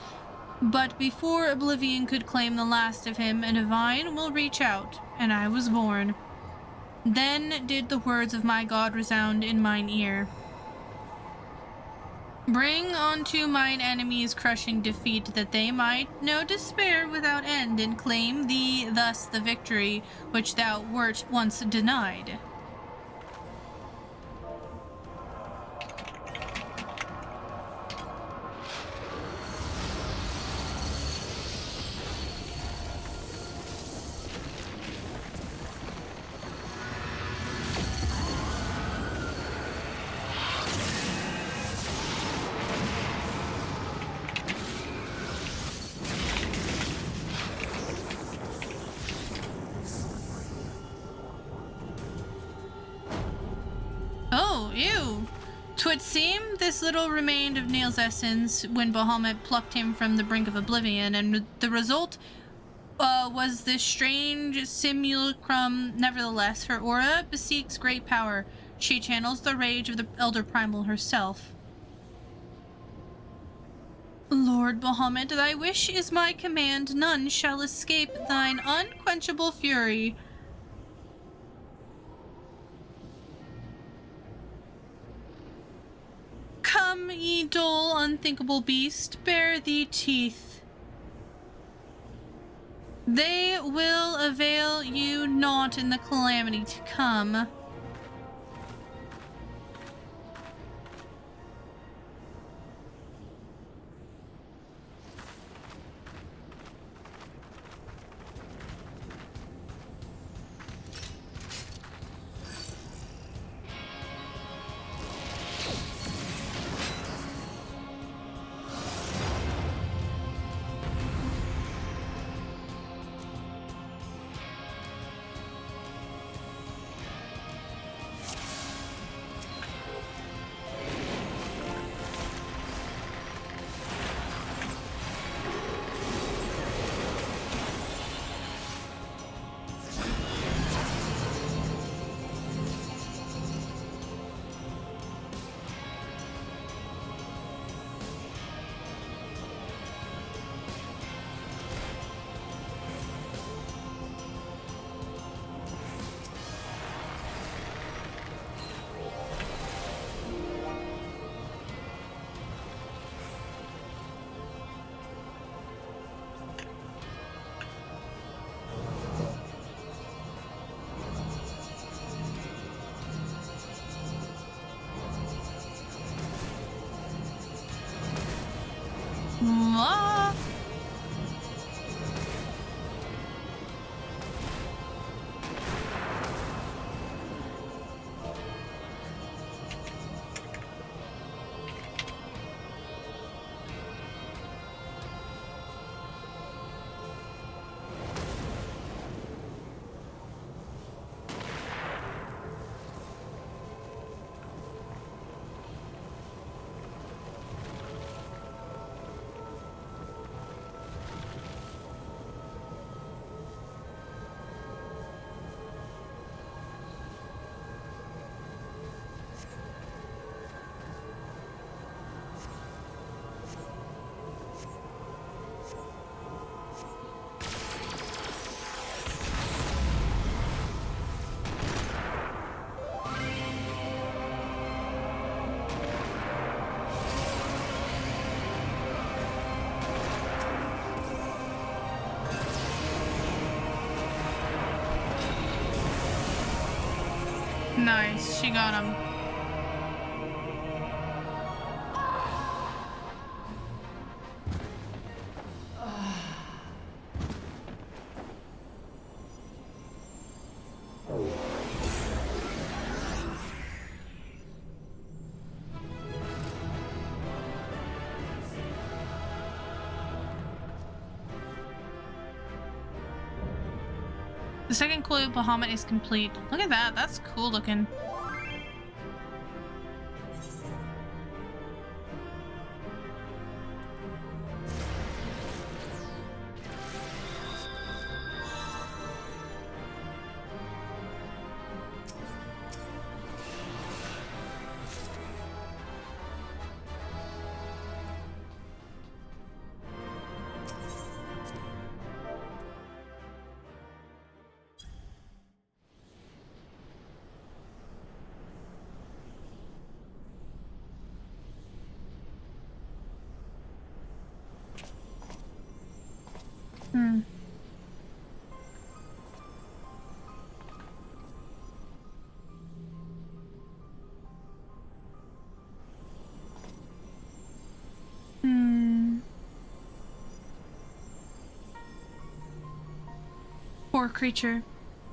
But before oblivion could claim the last of him, a divine will reach out, and I was born. Then did the words of my God resound in mine ear. Bring unto mine enemies crushing defeat, that they might know despair without end, and claim thee thus the victory which thou wert once denied. Oh, ew. 'Twould seem this little remained of Neil's essence when Bahamut plucked him from the brink of oblivion, and the result was this strange simulacrum. Nevertheless, her aura bespeaks great power. She channels the rage of the Elder Primal herself. Lord Bahamut, thy wish is my command. None shall escape thine unquenchable fury. Come, ye dull, unthinkable beast, bear thee teeth. They will avail you naught in the calamity to come. Nice, she got him. The second Coil of Bahamut is complete. Look at that, that's cool looking. Poor creature.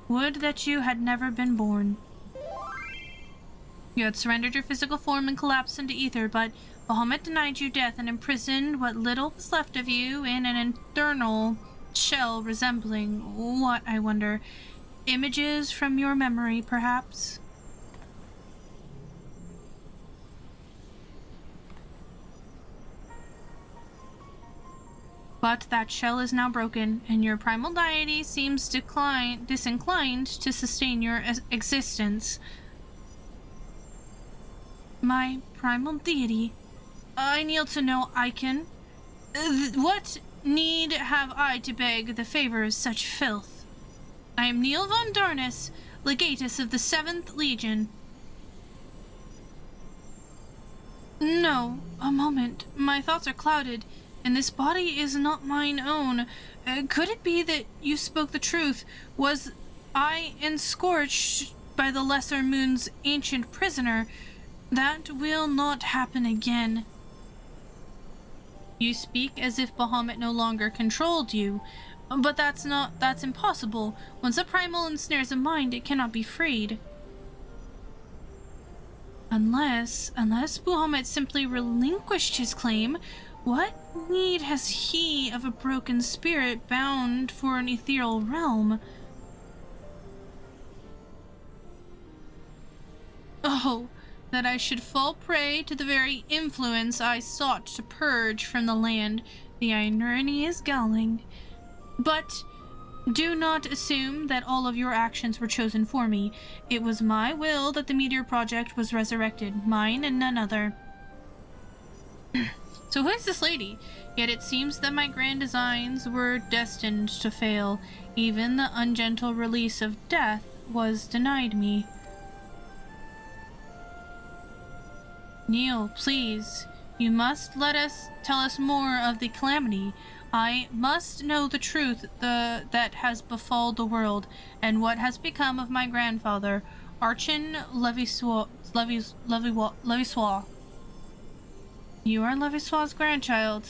Would that you had never been born. You had surrendered your physical form and collapsed into ether, but Bahamut denied you death and imprisoned what little was left of you in an infernal shell resembling what, I wonder? Images from your memory, perhaps? But that shell is now broken, and your primal deity seems disinclined to sustain your existence. My primal deity? I kneel to no icon. What need have I to beg the favor of such filth? I am Neil von Darnus, legatus of the 7th Legion. No, a moment. My thoughts are clouded, and this body is not mine own. Could it be that you spoke the truth? Was I enscorched by the Lesser Moon's ancient prisoner? That will not happen again. You speak as if Bahamut no longer controlled you, but that's impossible. Once a primal ensnares a mind, it cannot be freed. Unless Bahamut simply relinquished his claim, what need has he of a broken spirit bound for an ethereal realm? Oh, that I should fall prey to the very influence I sought to purge from the land. The irony is galling. But do not assume that all of your actions were chosen for me. It was my will that the Meteor Project was resurrected, mine and none other. So who is this lady? Yet it seems that my grand designs were destined to fail. Even the ungentle release of death was denied me. Neil, please, you must tell us more of the calamity. I must know the truth that has befalled the world, and what has become of my grandfather, Archon Levissois. You are Levissois' grandchild.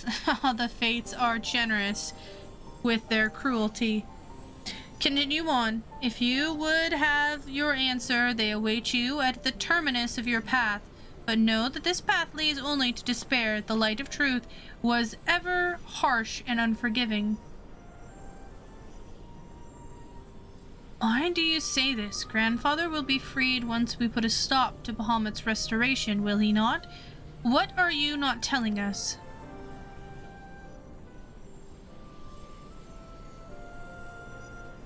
The fates are generous with their cruelty. Continue on. If you would have your answer, they await you at the terminus of your path. But know that this path leads only to despair. The light of truth was ever harsh and unforgiving. Why do you say this? Grandfather will be freed once we put a stop to Bahamut's restoration, will he not? What are you not telling us?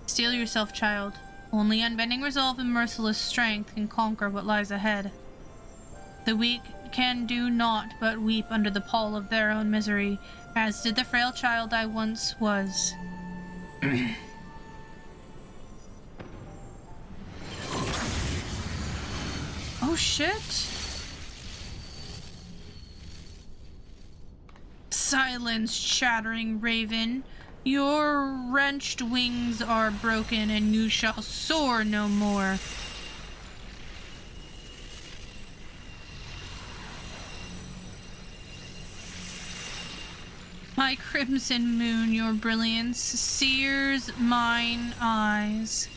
Steel yourself, child. Only unbending resolve and merciless strength can conquer what lies ahead. The weak can do naught but weep under the pall of their own misery, as did the frail child I once was. Oh shit! Silence, chattering raven! Your wrenched wings are broken, and you shall soar no more. my crimson moon, your brilliance sears mine eyes.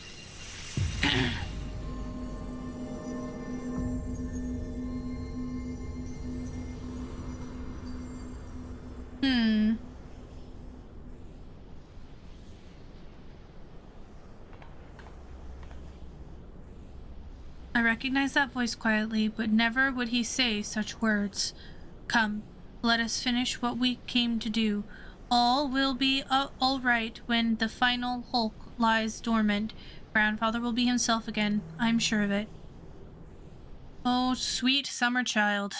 I recognize that voice quietly, but never would he say such words. Come, let us finish what we came to do. All will be all right when the final hulk lies dormant. Grandfather will be himself again. I'm sure of it. Oh, sweet summer child.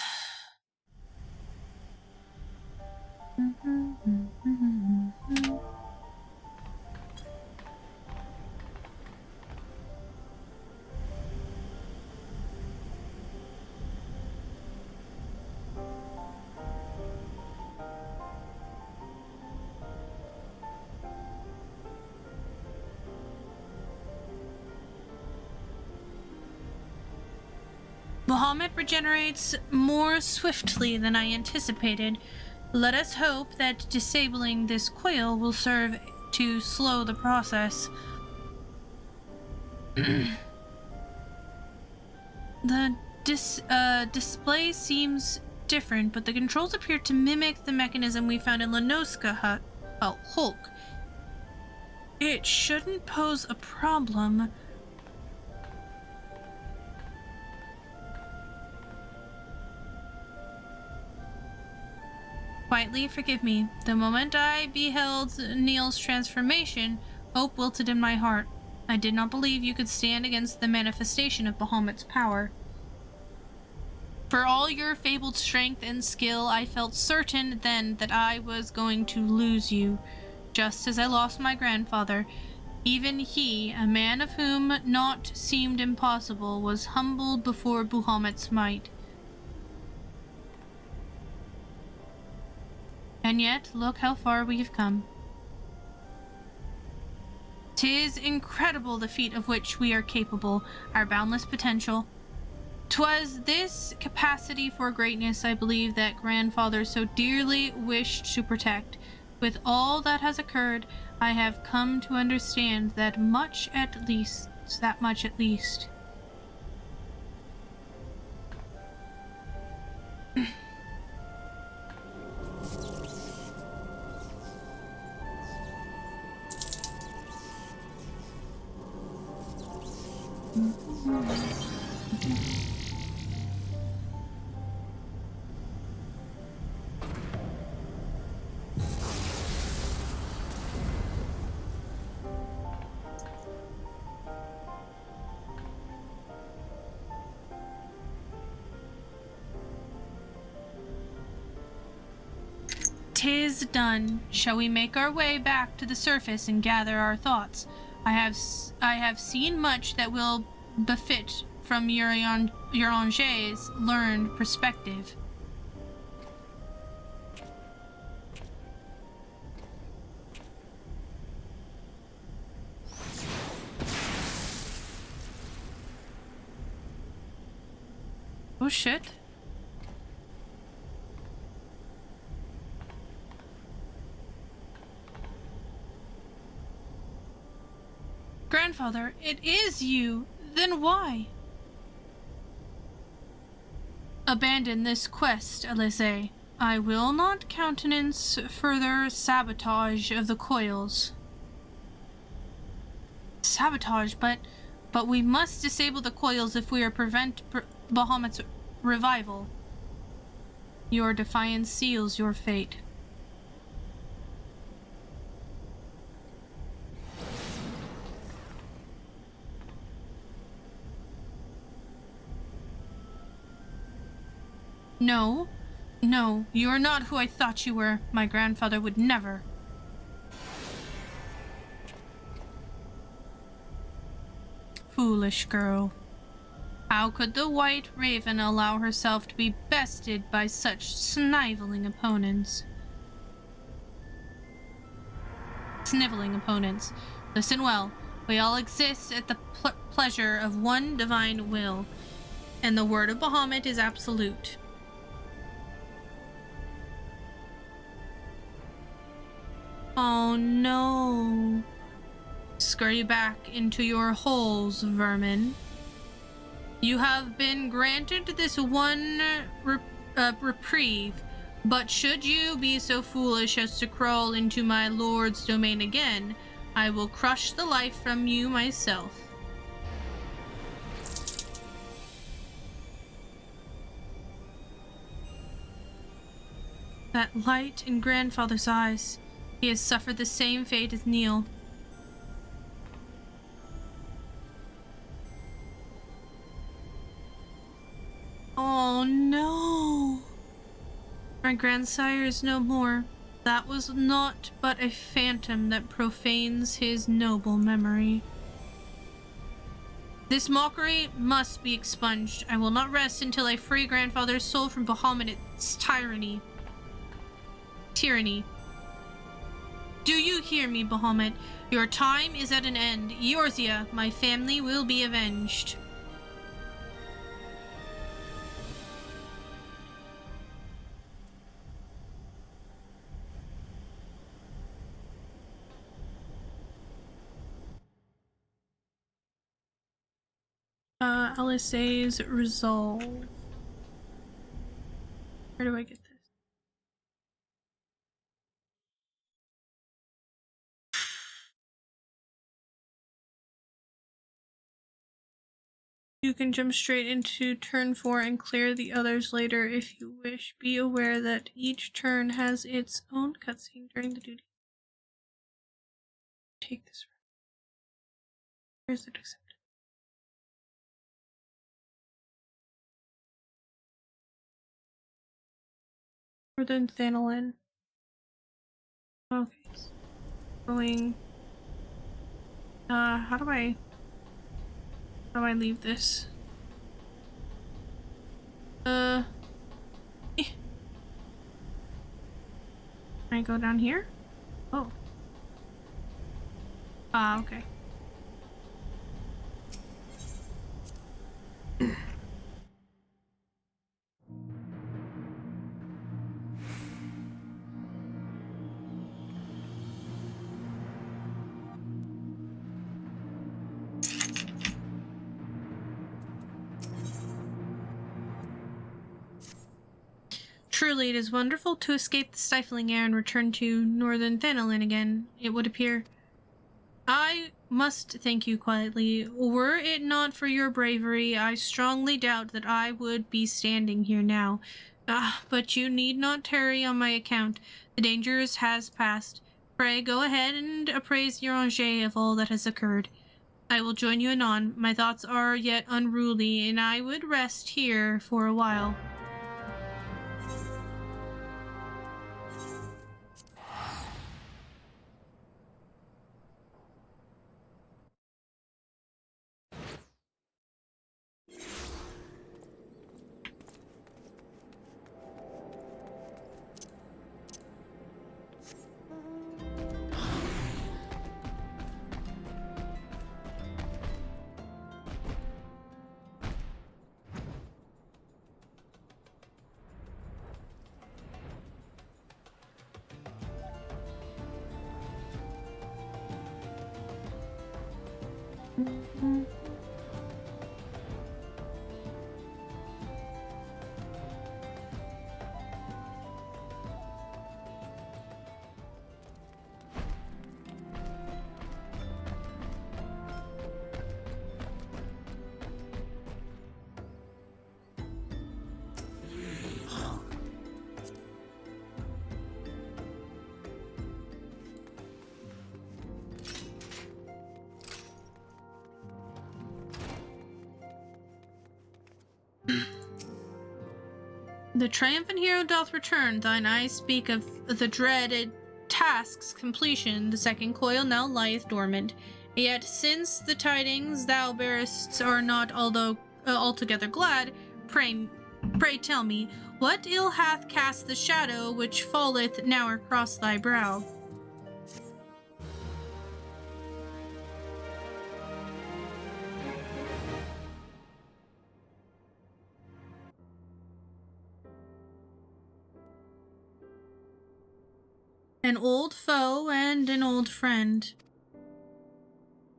Bahamut regenerates more swiftly than I anticipated. Let us hope that disabling this coil will serve to slow the process. The display seems different, but the controls appear to mimic the mechanism we found in Lenoska Hulk. It shouldn't pose a problem. Quietly forgive me. The moment I beheld Neil's transformation, hope wilted in my heart. I did not believe you could stand against the manifestation of Bahamut's power. For all your fabled strength and skill, I felt certain then that I was going to lose you, just as I lost my grandfather. Even he, a man of whom naught seemed impossible, was humbled before Bahamut's might. And yet, look how far we have come. 'Tis incredible the feat of which we are capable, our boundless potential. 'Twas this capacity for greatness, I believe, that grandfather so dearly wished to protect. With all that has occurred, I have come to understand that much at least. "'Tis done. Shall we make our way back to the surface and gather our thoughts? I have seen much that will befit from Urange's learned perspective." Oh shit. Grandfather, it is you! Then why? Abandon this quest, Alize. I will not countenance further sabotage of the coils. Sabotage, but we must disable the coils if we are to prevent Bahamut's revival. Your defiance seals your fate. No, you are not who I thought you were. My grandfather would never. Foolish girl. How could the White Raven allow herself to be bested by such sniveling opponents? Listen well. We all exist at the pleasure of one divine will, and the word of Bahamut is absolute. Oh no. Scurry back into your holes, vermin. You have been granted this one reprieve, but should you be so foolish as to crawl into my lord's domain again, I will crush the life from you myself. That light in grandfather's eyes. He has suffered the same fate as Neil. Oh no! My grandsire is no more. That was naught but a phantom that profanes his noble memory. This mockery must be expunged. I will not rest until I free grandfather's soul from Bahamut's tyranny. Do you hear me, Bahamut? Your time is at an end. Eorzea, my family will be avenged. LSA's resolve. Where do I get this? You can jump straight into turn 4 and clear the others later if you wish. Be aware that each turn has its own cutscene during the duty. Take this. Where's it accepted? Northern Thanalin. Okay. Going. How do I leave this? Can I go down here? Oh. Okay. Truly, it is wonderful to escape the stifling air and return to Northern Thanalin again, it would appear. I must thank you quietly. Were it not for your bravery, I strongly doubt that I would be standing here now. But you need not tarry on my account. The danger has passed. Pray go ahead and appraise Eorzea of all that has occurred. I will join you anon. My thoughts are yet unruly, and I would rest here for a while. The triumphant hero doth return, thine eyes speak of the dreaded task's completion. The second coil now lieth dormant. Yet since the tidings thou bearest are not altogether glad, pray tell me, what ill hath cast the shadow which falleth now across thy brow? An old foe and an old friend.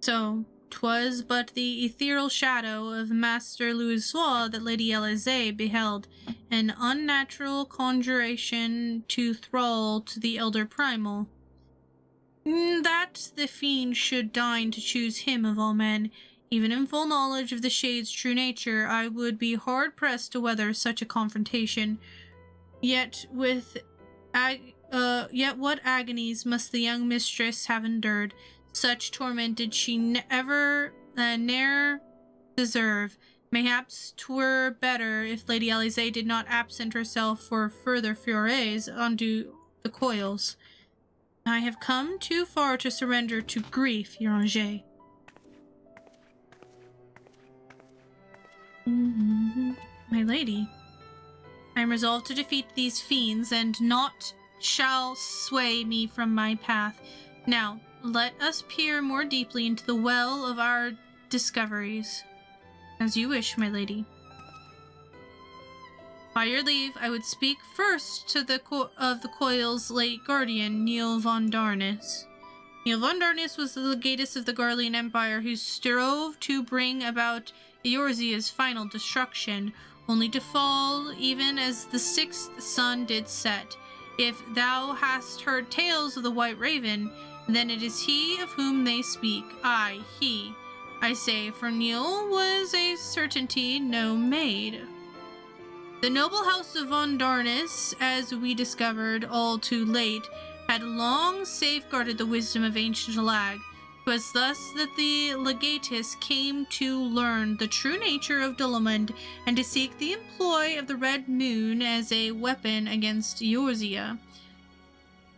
So, 'twas but the ethereal shadow of Master Louisoix that Lady Elizée beheld, an unnatural conjuration to thrall to the elder primal. That the fiend should deign to choose him of all men, even in full knowledge of the shade's true nature, I would be hard-pressed to weather such a confrontation. Yet what agonies must the young mistress have endured? Such torment did she ne'er deserve. Mayhaps 'twere better if Lady Elizée did not absent herself for further forays onto the coils. I have come too far to surrender to grief, Your Angers. My lady, I am resolved to defeat these fiends, and naught shall sway me from my path. Now, let us peer more deeply into the well of our discoveries. As you wish, my lady. By your leave, I would speak first to the Coil's late guardian, Neil von Darnus. Neil von Darnus was the legatus of the Garlean Empire who strove to bring about Eorzea's final destruction, only to fall even as the sixth sun did set. If thou hast heard tales of the White Raven, then it is he of whom they speak. Aye, he, I say, for Neil was a certainty no maid. The noble house of von Darnus, as we discovered all too late, had long safeguarded the wisdom of ancient Lag. 'Twas thus that the legatus came to learn the true nature of Dolomund and to seek the employ of the Red Moon as a weapon against Eorzea.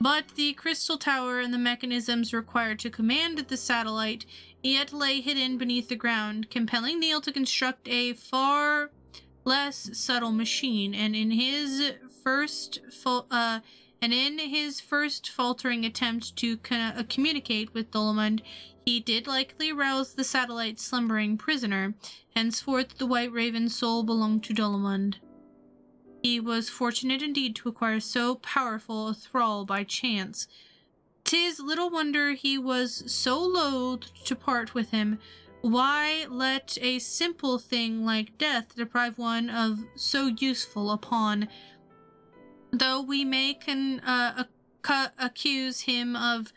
But the crystal tower and the mechanisms required to command the satellite yet lay hidden beneath the ground, compelling Neil to construct a far less subtle machine, and in his first faltering attempt to communicate with Dolomund, he did likely rouse the satellite's slumbering prisoner. Henceforth, the White Raven's soul belonged to Dolomund. He was fortunate indeed to acquire so powerful a thrall by chance. 'Tis little wonder he was so loath to part with him. Why let a simple thing like death deprive one of so useful a pawn? Though we may accuse him of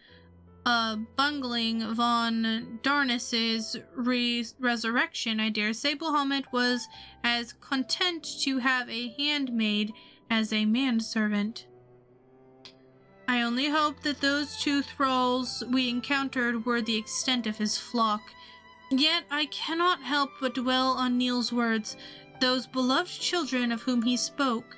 bungling von Darnus's resurrection, I dare say Bahamut was as content to have a handmaid as a manservant. I only hope that those two thralls we encountered were the extent of his flock. Yet I cannot help but dwell on Neil's words, those beloved children of whom he spoke.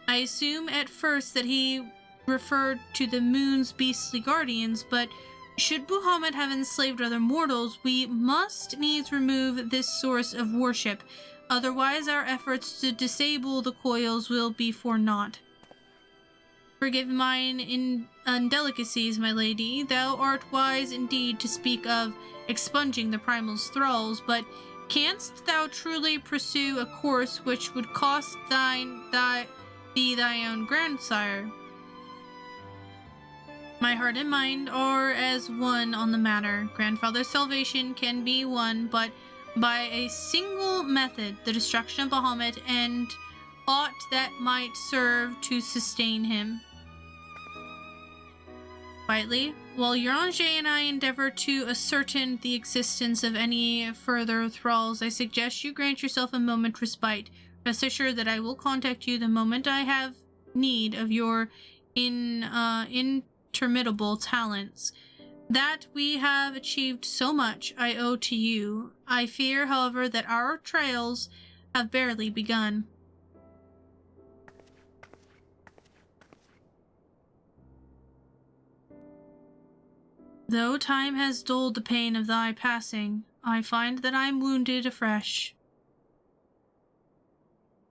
I assume at first that he referred to the moon's beastly guardians, but should Bahamut have enslaved other mortals, we must needs remove this source of worship, otherwise our efforts to disable the coils will be for naught. Forgive mine indelicacies, my lady. Thou art wise indeed to speak of expunging the primal's thralls, but canst thou truly pursue a course which would cost thee thy own grandsire? My heart and mind are as one on the matter. Grandfather's salvation can be won, but by a single method, the destruction of Bahamut and aught that might serve to sustain him. Quietly, while your Angers and I endeavor to ascertain the existence of any further thralls, I suggest you grant yourself a moment's respite. Rest assured that I will contact you the moment I have need of your interminable talents. That we have achieved so much, I owe to you. I fear, however, that our trials have barely begun. Though time has dulled the pain of thy passing, I find that I am wounded afresh.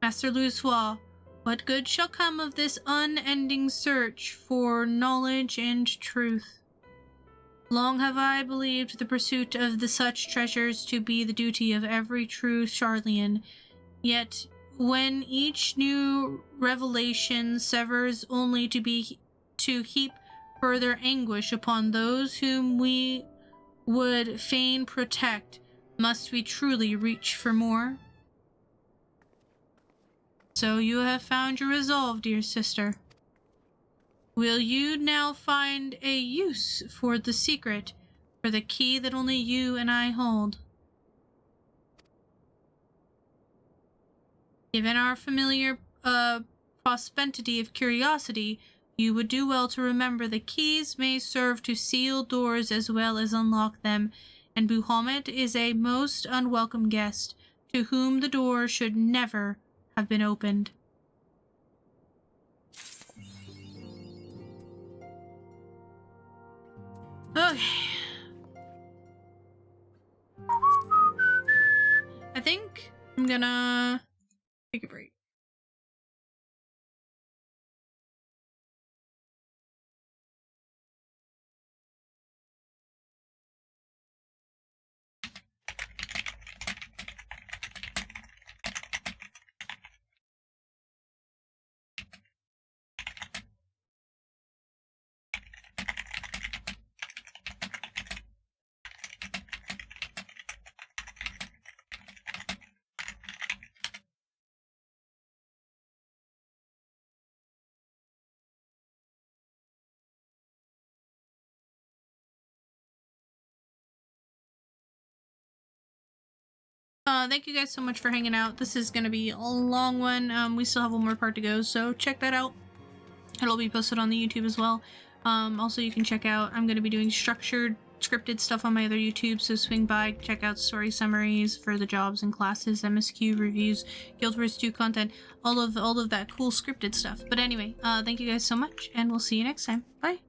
Master Louisoix, what good shall come of this unending search for knowledge and truth? Long have I believed the pursuit of such treasures to be the duty of every true Charlian, yet when each new revelation severs only to heap further anguish upon those whom we would fain protect, must we truly reach for more? So you have found your resolve, dear sister. Will you now find a use for the secret, for the key that only you and I hold? Given our familiar prosperity of curiosity, you would do well to remember the keys may serve to seal doors as well as unlock them, and Bahamut is a most unwelcome guest, to whom the door should never have been opened. Okay. I think I'm gonna take a break. Thank you guys so much for hanging out. This is gonna be a long one. We still have one more part to go, so check that out. It'll be posted on the YouTube as well. Also, you can check out, I'm gonna be doing structured, scripted stuff on my other YouTube, so swing by, check out story summaries for the jobs and classes, MSQ reviews, Guild Wars 2 content, all of that cool scripted stuff. But anyway, thank you guys so much, and we'll see you next time. Bye!